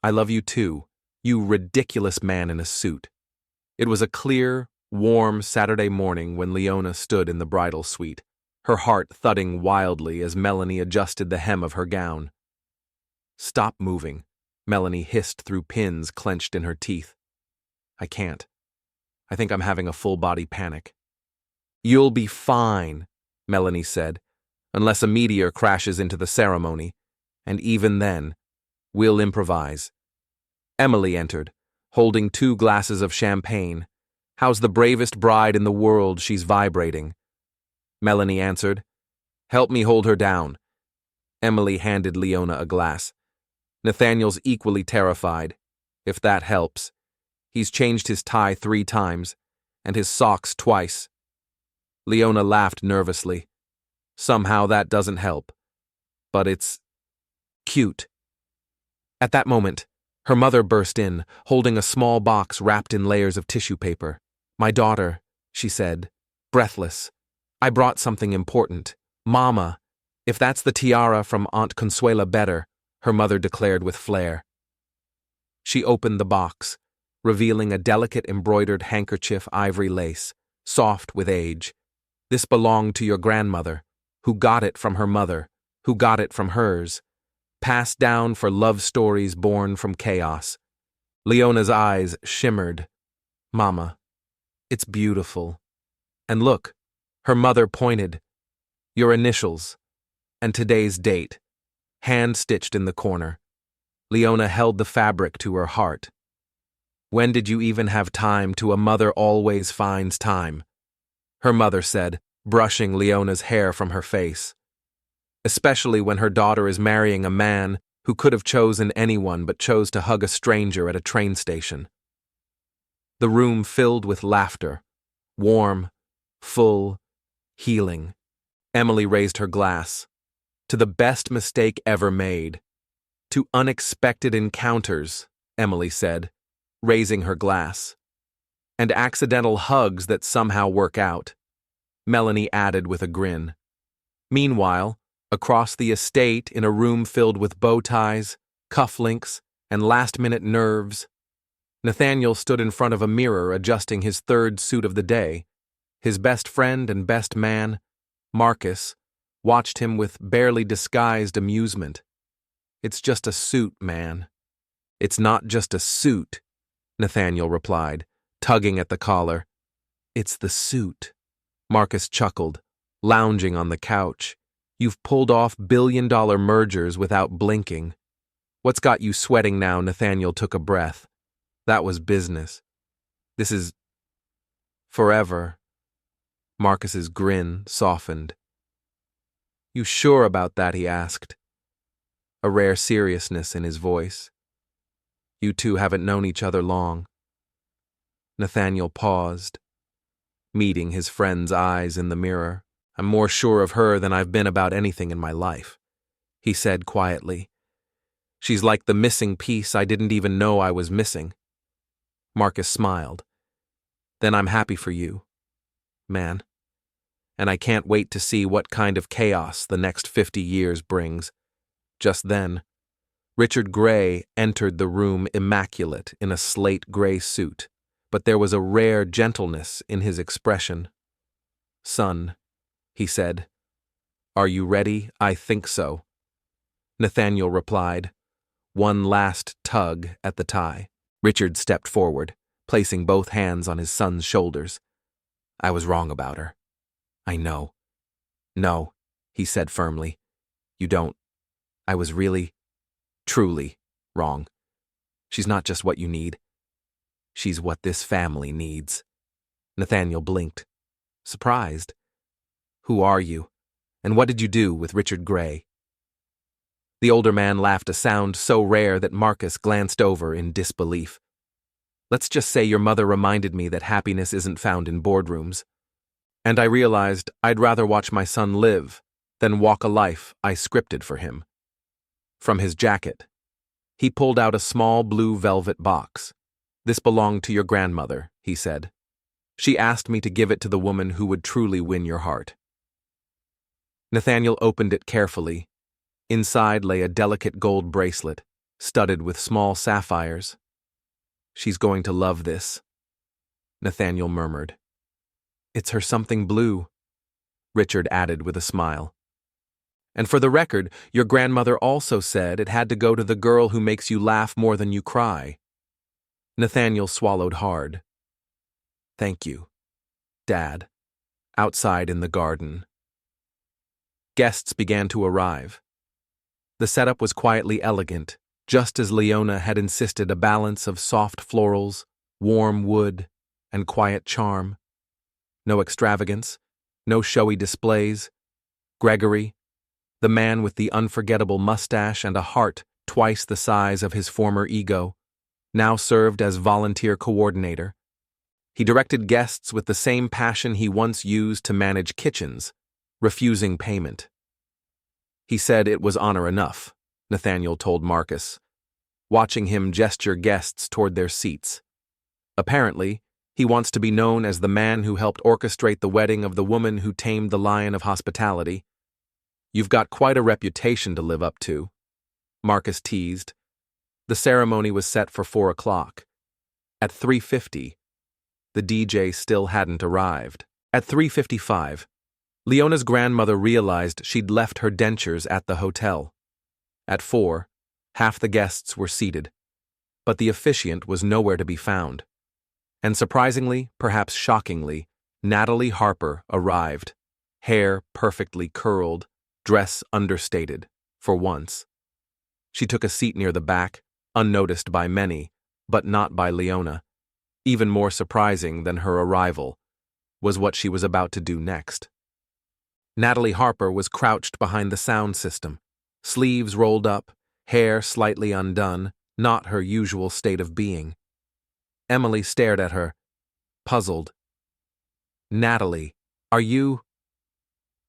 I love you too, you ridiculous man in a suit. It was a clear, warm Saturday morning when Leona stood in the bridal suite, her heart thudding wildly as Melanie adjusted the hem of her gown. Stop moving, Melanie hissed through pins clenched in her teeth. I can't. I think I'm having a full-body panic. You'll be fine, Melanie said, unless a meteor crashes into the ceremony, and even then, we'll improvise. Emily entered, holding 2 glasses of champagne. How's the bravest bride in the world? She's vibrating. Melanie answered. Help me hold her down. Emily handed Leona a glass. Nathaniel's equally terrified, if that helps. He's changed his tie 3 times, and his socks twice. Leona laughed nervously. Somehow that doesn't help. But it's cute. At that moment, her mother burst in, holding a small box wrapped in layers of tissue paper. My daughter, she said, breathless. I brought something important. Mama, if that's the tiara from Aunt Consuela, better, her mother declared with flair. She opened the box, revealing a delicate embroidered handkerchief ivory lace, soft with age. This belonged to your grandmother, who got it from her mother, who got it from hers, passed down for love stories born from chaos. Leona's eyes shimmered. Mama, it's beautiful. And look, her mother pointed. Your initials, and today's date, hand-stitched in the corner. Leona held the fabric to her heart. When did you even have time to? A mother always finds time, her mother said, brushing Leona's hair from her face. Especially when her daughter is marrying a man who could have chosen anyone but chose to hug a stranger at a train station. The room filled with laughter, warm, full, healing. Emily raised her glass. To the best mistake ever made. To unexpected encounters, Emily said, raising her glass. And accidental hugs that somehow work out, Melanie added with a grin. Meanwhile, across the estate in a room filled with bow ties, cufflinks, and last-minute nerves, Nathaniel stood in front of a mirror adjusting his 3rd suit of the day. His best friend and best man, Marcus, watched him with barely disguised amusement. It's just a suit, man. It's not just a suit, Nathaniel replied, tugging at the collar. It's the suit. Marcus chuckled, lounging on the couch. You've pulled off billion-dollar mergers without blinking. What's got you sweating now? Nathaniel took a breath. That was business. This is forever. Marcus's grin softened. You sure about that? He asked, a rare seriousness in his voice. You two haven't known each other long. Nathaniel paused, meeting his friend's eyes in the mirror. I'm more sure of her than I've been about anything in my life, he said quietly. She's like the missing piece I didn't even know I was missing. Marcus smiled. Then I'm happy for you, man. And I can't wait to see what kind of chaos the next 50 years brings. Just then, Richard Gray entered the room immaculate in a slate gray suit, but there was a rare gentleness in his expression. Son, he said, are you ready? I think so. Nathaniel replied, one last tug at the tie. Richard stepped forward, placing both hands on his son's shoulders. I was wrong about her. I know. No, he said firmly. You don't. I was really, truly wrong. She's not just what you need. She's what this family needs. Nathaniel blinked, surprised. Who are you? And what did you do with Richard Gray? The older man laughed a sound so rare that Marcus glanced over in disbelief. Let's just say your mother reminded me that happiness isn't found in boardrooms. And I realized I'd rather watch my son live than walk a life I scripted for him. From his jacket, he pulled out a small blue velvet box. This belonged to your grandmother, he said. She asked me to give it to the woman who would truly win your heart. Nathaniel opened it carefully. Inside lay a delicate gold bracelet, studded with small sapphires. She's going to love this, Nathaniel murmured. It's her something blue, Richard added with a smile. And for the record, your grandmother also said it had to go to the girl who makes you laugh more than you cry. Nathaniel swallowed hard. Thank you, Dad. Outside in the garden. Guests began to arrive. The setup was quietly elegant, just as Leona had insisted, a balance of soft florals, warm wood, and quiet charm. No extravagance, no showy displays. Gregory, the man with the unforgettable mustache and a heart twice the size of his former ego, now served as volunteer coordinator. He directed guests with the same passion he once used to manage kitchens, refusing payment. He said it was honor enough, Nathaniel told Marcus, watching him gesture guests toward their seats. Apparently, he wants to be known as the man who helped orchestrate the wedding of the woman who tamed the lion of hospitality. You've got quite a reputation to live up to, Marcus teased. The ceremony was set for 4 o'clock. At 3:50, the DJ still hadn't arrived. At 3:55, Leona's grandmother realized she'd left her dentures at the hotel. At 4, half the guests were seated, but the officiant was nowhere to be found. And surprisingly, perhaps shockingly, Natalie Harper arrived, hair perfectly curled, dress understated, for once. She took a seat near the back, unnoticed by many, but not by Leona. Even more surprising than her arrival was what she was about to do next. Natalie Harper was crouched behind the sound system, sleeves rolled up, hair slightly undone, not her usual state of being. Emily stared at her, puzzled. Natalie, are you?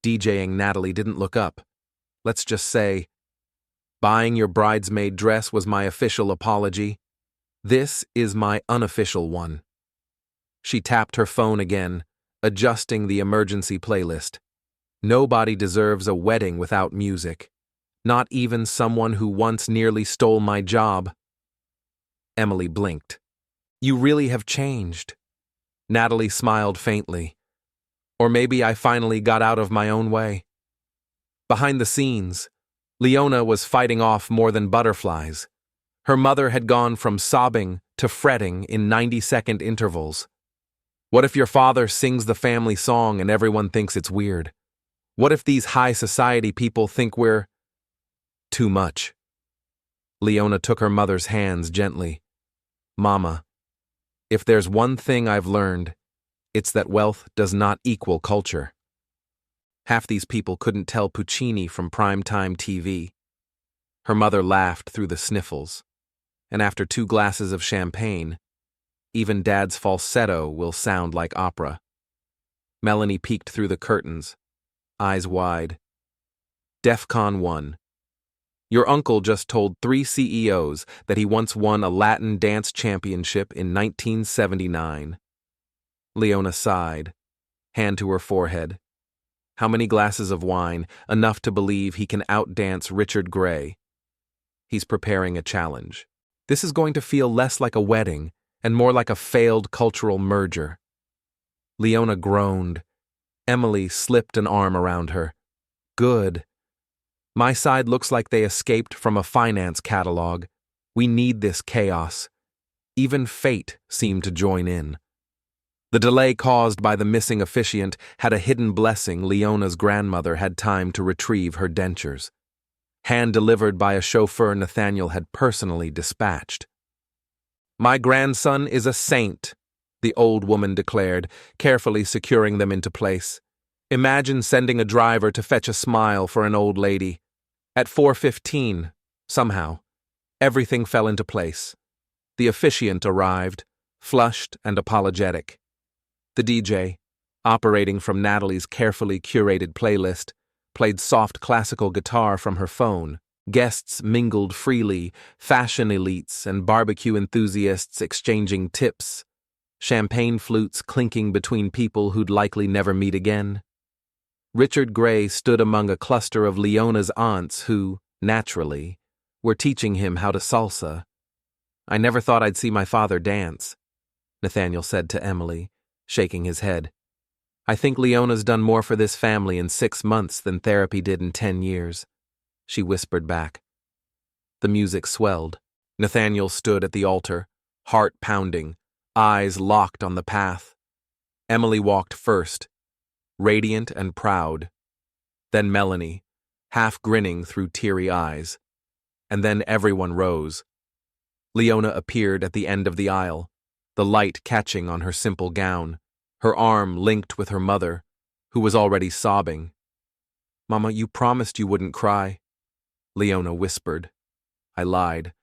DJing Natalie didn't look up. Let's just say, buying your bridesmaid dress was my official apology. This is my unofficial one. She tapped her phone again, adjusting the emergency playlist. Nobody deserves a wedding without music. Not even someone who once nearly stole my job. Emily blinked. You really have changed. Natalie smiled faintly. Or maybe I finally got out of my own way. Behind the scenes, Leona was fighting off more than butterflies. Her mother had gone from sobbing to fretting in 90-second intervals. What if your father sings the family song and everyone thinks it's weird? What if these high society people think we're too much? Leona took her mother's hands gently. Mama, if there's one thing I've learned, it's that wealth does not equal culture. Half these people couldn't tell Puccini from primetime TV. Her mother laughed through the sniffles, and after 2 glasses of champagne, even Dad's falsetto will sound like opera. Melanie peeked through the curtains, eyes wide. DEFCON 1. Your uncle just told 3 CEOs that he once won a Latin dance championship in 1979. Leona sighed, hand to her forehead. How many glasses of wine, enough to believe he can outdance Richard Gray? He's preparing a challenge. This is going to feel less like a wedding and more like a failed cultural merger. Leona groaned. Emily slipped an arm around her. Good. My side looks like they escaped from a finance catalog. We need this chaos. Even fate seemed to join in. The delay caused by the missing officiant had a hidden blessing. Leona's grandmother had time to retrieve her dentures, hand-delivered by a chauffeur Nathaniel had personally dispatched. "My grandson is a saint," the old woman declared, carefully securing them into place. Imagine sending a driver to fetch a smile for an old lady. At 4:15, somehow, everything fell into place. The officiant arrived, flushed and apologetic. The DJ, operating from Natalie's carefully curated playlist, played soft classical guitar from her phone. Guests mingled freely, fashion elites and barbecue enthusiasts exchanging tips, champagne flutes clinking between people who'd likely never meet again. Richard Gray stood among a cluster of Leona's aunts who, naturally, were teaching him how to salsa. "I never thought I'd see my father dance," Nathaniel said to Emily, shaking his head. "I think Leona's done more for this family in 6 months than therapy did in 10 years. She whispered back. The music swelled. Nathaniel stood at the altar, heart pounding, eyes locked on the path. Emily walked first, radiant and proud. Then Melanie, half grinning through teary eyes. And then everyone rose. Leona appeared at the end of the aisle, the light catching on her simple gown, her arm linked with her mother, who was already sobbing. "Mama, you promised you wouldn't cry," Leona whispered. I lied.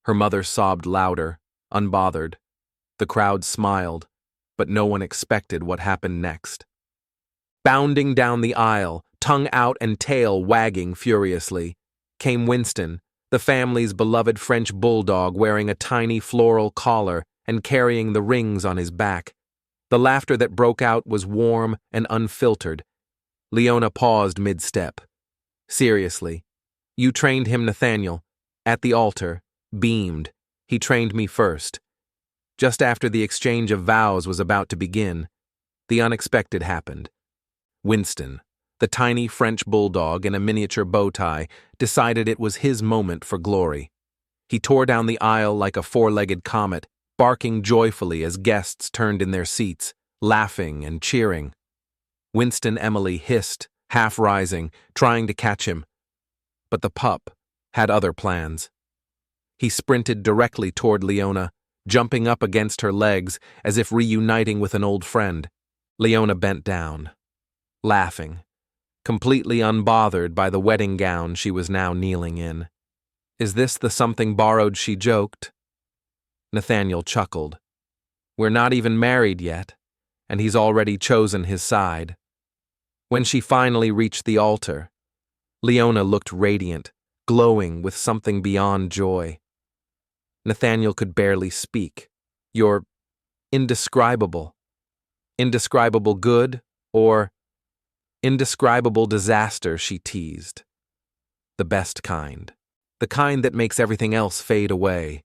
Her mother sobbed louder, unbothered. The crowd smiled, but no one expected what happened next. Bounding down the aisle, tongue out and tail wagging furiously, came Winston, the family's beloved French bulldog wearing a tiny floral collar and carrying the rings on his back. The laughter that broke out was warm and unfiltered. Leona paused mid-step. "Seriously, you trained him, Nathaniel, at the altar, beamed. He trained me first." Just after the exchange of vows was about to begin, the unexpected happened. Winston, the tiny French bulldog in a miniature bow tie, decided it was his moment for glory. He tore down the aisle like a four-legged comet, barking joyfully as guests turned in their seats, laughing and cheering. Winston Emily hissed, half rising, trying to catch him. But the pup had other plans. He sprinted directly toward Leona, jumping up against her legs as if reuniting with an old friend. Leona bent down, laughing, completely unbothered by the wedding gown she was now kneeling in. "Is this the something borrowed?" she joked. Nathaniel chuckled. "We're not even married yet, and he's already chosen his side." When she finally reached the altar, Leona looked radiant, glowing with something beyond joy. Nathaniel could barely speak. "You're indescribable. Indescribable good or indescribable disaster," she teased. "The best kind. The kind that makes everything else fade away."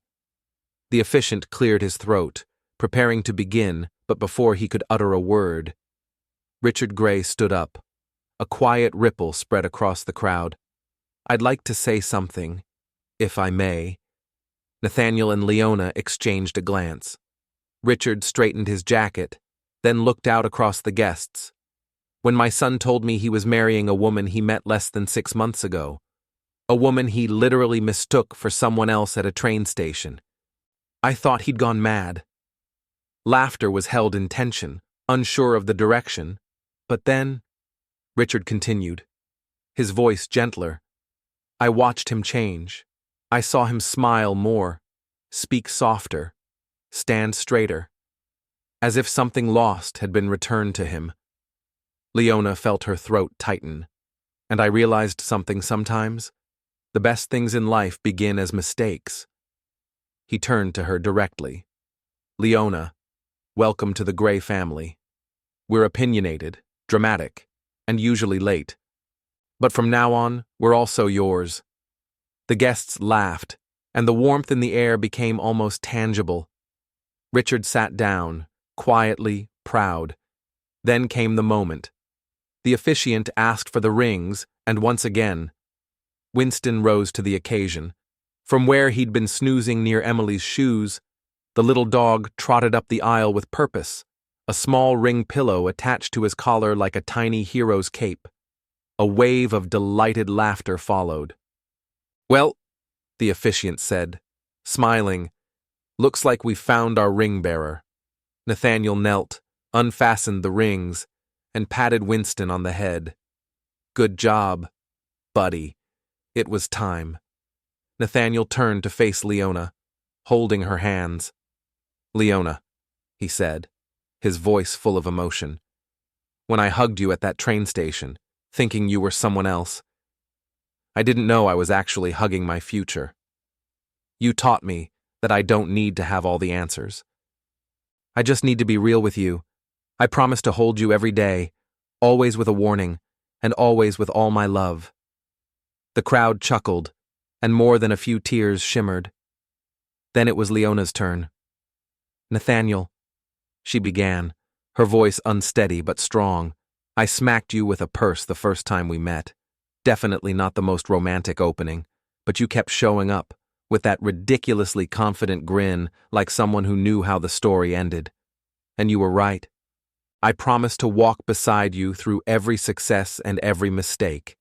The officiant cleared his throat, preparing to begin, but before he could utter a word, Richard Gray stood up. A quiet ripple spread across the crowd. "I'd like to say something, if I may." Nathaniel and Leona exchanged a glance. Richard straightened his jacket, then looked out across the guests. "When my son told me he was marrying a woman he met less than 6 months ago, a woman he literally mistook for someone else at a train station, I thought he'd gone mad." Laughter was held in tension, unsure of the direction, but then, Richard continued, his voice gentler, "I watched him change. I saw him smile more, speak softer, stand straighter, as if something lost had been returned to him." Leona felt her throat tighten. "And I realized something sometimes. The best things in life begin as mistakes." He turned to her directly. "Leona, welcome to the Gray family. We're opinionated, dramatic, and usually late. But from now on, we're also yours." The guests laughed, and the warmth in the air became almost tangible. Richard sat down, quietly, proud. Then came the moment. The officiant asked for the rings, and once again, Winston rose to the occasion. From where he'd been snoozing near Emily's shoes, the little dog trotted up the aisle with purpose, a small ring pillow attached to his collar like a tiny hero's cape. A wave of delighted laughter followed. "Well," the officiant said, smiling, Looks like we found our ring bearer. Nathaniel knelt, unfastened the rings, and patted Winston on the head. Good job, buddy. It was time. Nathaniel turned to face Leona, holding her hands. Leona, he said, his voice full of emotion. When I hugged you at that train station, thinking you were someone else, I didn't know I was actually hugging my future. You taught me that I don't need to have all the answers. I just need to be real with you. I promise to hold you every day, always with a warning, and always with all my love. The crowd chuckled, and more than a few tears shimmered. Then it was Leona's turn. Nathaniel, she began, her voice unsteady but strong. I smacked you with a purse the first time we met. Definitely not the most romantic opening, but you kept showing up, with that ridiculously confident grin like someone who knew how the story ended. And you were right. I promised to walk beside you through every success and every mistake.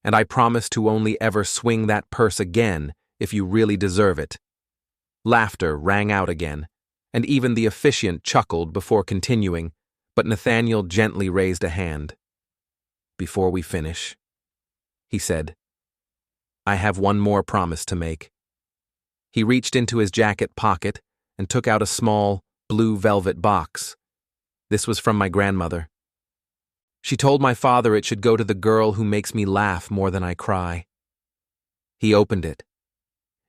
And I promise to only ever swing that purse again if you really deserve it. Laughter rang out again, and even the officiant chuckled before continuing, but Nathaniel gently raised a hand. Before we finish, he said, I have one more promise to make. He reached into his jacket pocket and took out a small, blue velvet box. This was from my grandmother. She told my father it should go to the girl who makes me laugh more than I cry. He opened it.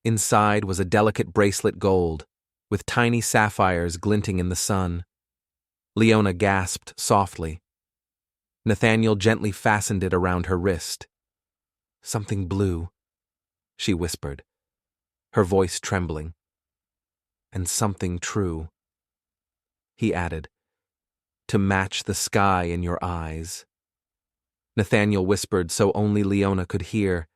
Inside was a delicate bracelet gold, with tiny sapphires glinting in the sun. Leona gasped softly. Nathaniel gently fastened it around her wrist. Something blue, she whispered, her voice trembling. And something true. He added, to match the sky in your eyes. Nathaniel whispered so only Leona could hear,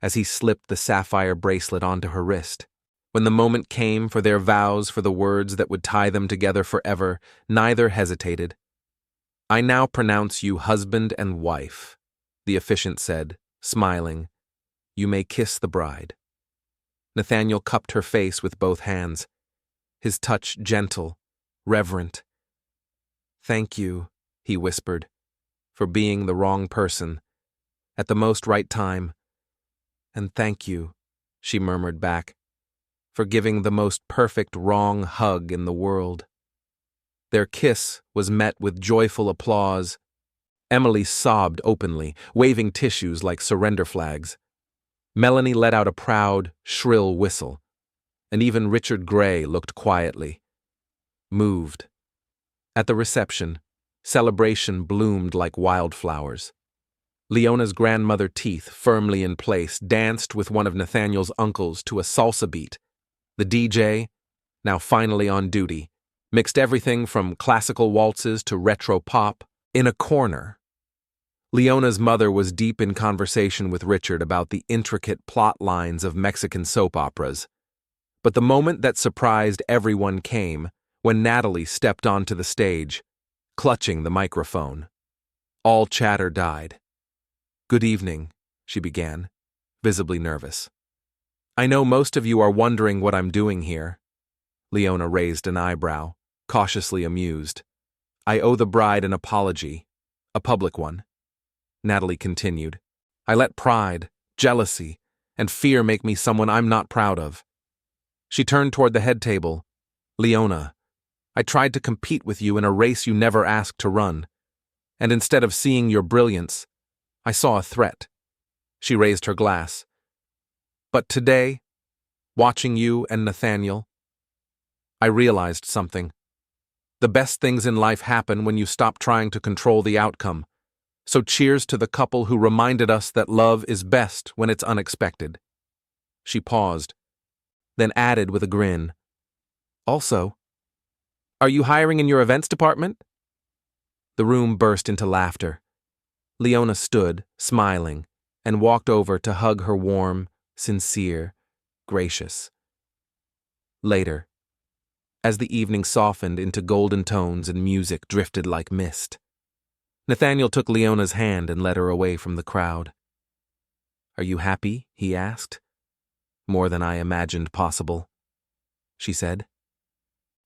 as he slipped the sapphire bracelet onto her wrist. When the moment came for their vows for the words that would tie them together forever, neither hesitated. I now pronounce you husband and wife, the officiant said, smiling. You may kiss the bride. Nathaniel cupped her face with both hands, his touch gentle, reverent. Thank you, he whispered, for being the wrong person, at the most right time. And thank you, she murmured back, for giving the most perfect wrong hug in the world. Their kiss was met with joyful applause. Emily sobbed openly, waving tissues like surrender flags. Melanie let out a proud, shrill whistle, and even Richard Gray looked quietly moved. At the reception, celebration bloomed like wildflowers. Leona's grandmother, teeth firmly in place, danced with one of Nathaniel's uncles to a salsa beat. The DJ, now finally on duty, mixed everything from classical waltzes to retro pop in a corner. Leona's mother was deep in conversation with Richard about the intricate plot lines of Mexican soap operas. But the moment that surprised everyone came when Natalie stepped onto the stage, clutching the microphone. All chatter died. Good evening, she began, visibly nervous. I know most of you are wondering what I'm doing here. Leona raised an eyebrow, cautiously amused. I owe the bride an apology, a public one. Natalie continued. I let pride, jealousy, and fear make me someone I'm not proud of. She turned toward the head table. Leona, I tried to compete with you in a race you never asked to run, and instead of seeing your brilliance, I saw a threat. She raised her glass. But today, watching you and Nathaniel, I realized something. The best things in life happen when you stop trying to control the outcome. So cheers to the couple who reminded us that love is best when it's unexpected. She paused, then added with a grin. Also, are you hiring in your events department? The room burst into laughter. Leona stood, smiling, and walked over to hug her warm, sincere, gracious. Later, as the evening softened into golden tones and music drifted like mist, Nathaniel took Leona's hand and led her away from the crowd. Are you happy? He asked. More than I imagined possible. she said.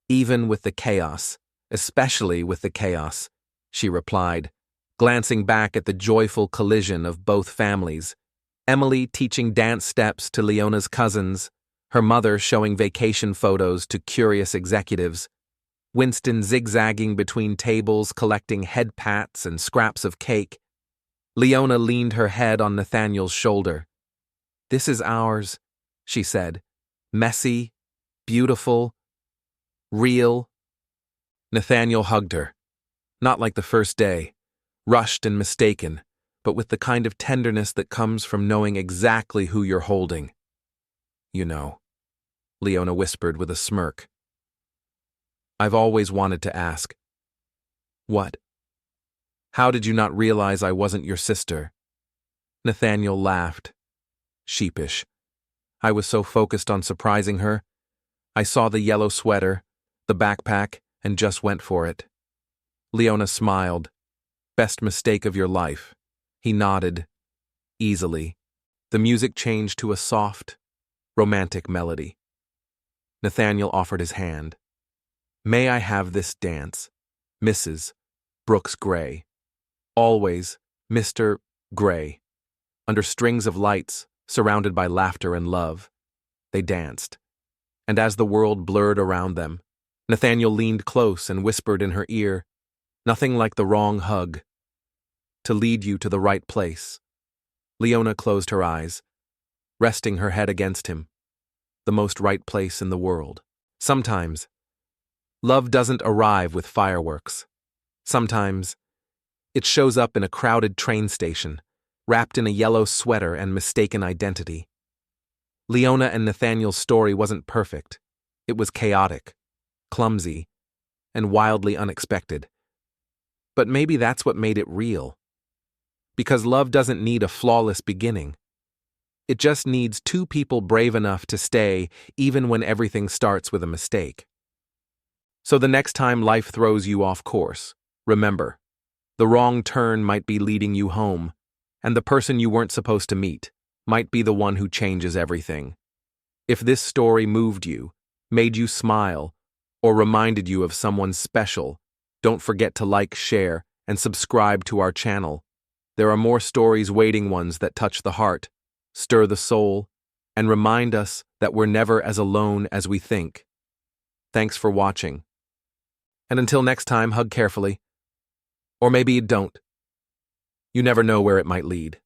Even with the chaos, especially with the chaos, she replied, glancing back at the joyful collision of both families. Emily teaching dance steps to Leona's cousins, her mother showing vacation photos to curious executives, Winston zigzagging between tables collecting head pats and scraps of cake. Leona leaned her head on Nathaniel's shoulder. "This is ours," she said. "Messy, beautiful, real." Nathaniel hugged her, not like the first day, rushed and mistaken, but with the kind of tenderness that comes from knowing exactly who you're holding. "You know," Leona whispered with a smirk. "I've always wanted to ask." "What?" "How did you not realize I wasn't your sister?" Nathaniel laughed, sheepish. "I was so focused on surprising her. I saw the yellow sweater, the backpack, and just went for it." Leona smiled. "Best mistake of your life." He nodded, easily. The music changed to a soft, romantic melody. Nathaniel offered his hand. "May I have this dance, Mrs. Brooks Gray?" Always, Mr. Gray. Under strings of lights, surrounded by laughter and love, they danced. And as the world blurred around them, Nathaniel leaned close and whispered in her ear, "Nothing like the wrong hug to lead you to the right place." Leona closed her eyes, resting her head against him. The most right place in the world. Sometimes, love doesn't arrive with fireworks. Sometimes, it shows up in a crowded train station, wrapped in a yellow sweater and mistaken identity. Leona and Nathaniel's story wasn't perfect. It was chaotic, clumsy, and wildly unexpected. But maybe that's what made it real. Because love doesn't need a flawless beginning. It just needs two people brave enough to stay even when everything starts with a mistake. So the next time life throws you off course, remember, the wrong turn might be leading you home, and the person you weren't supposed to meet might be the one who changes everything. If this story moved you, made you smile, or reminded you of someone special, don't forget to like, share, and subscribe to our channel. There are more stories waiting, ones that touch the heart, stir the soul, and remind us that we're never as alone as we think. Thanks for watching. And until next time, hug carefully. Or maybe you don't. You never know where it might lead.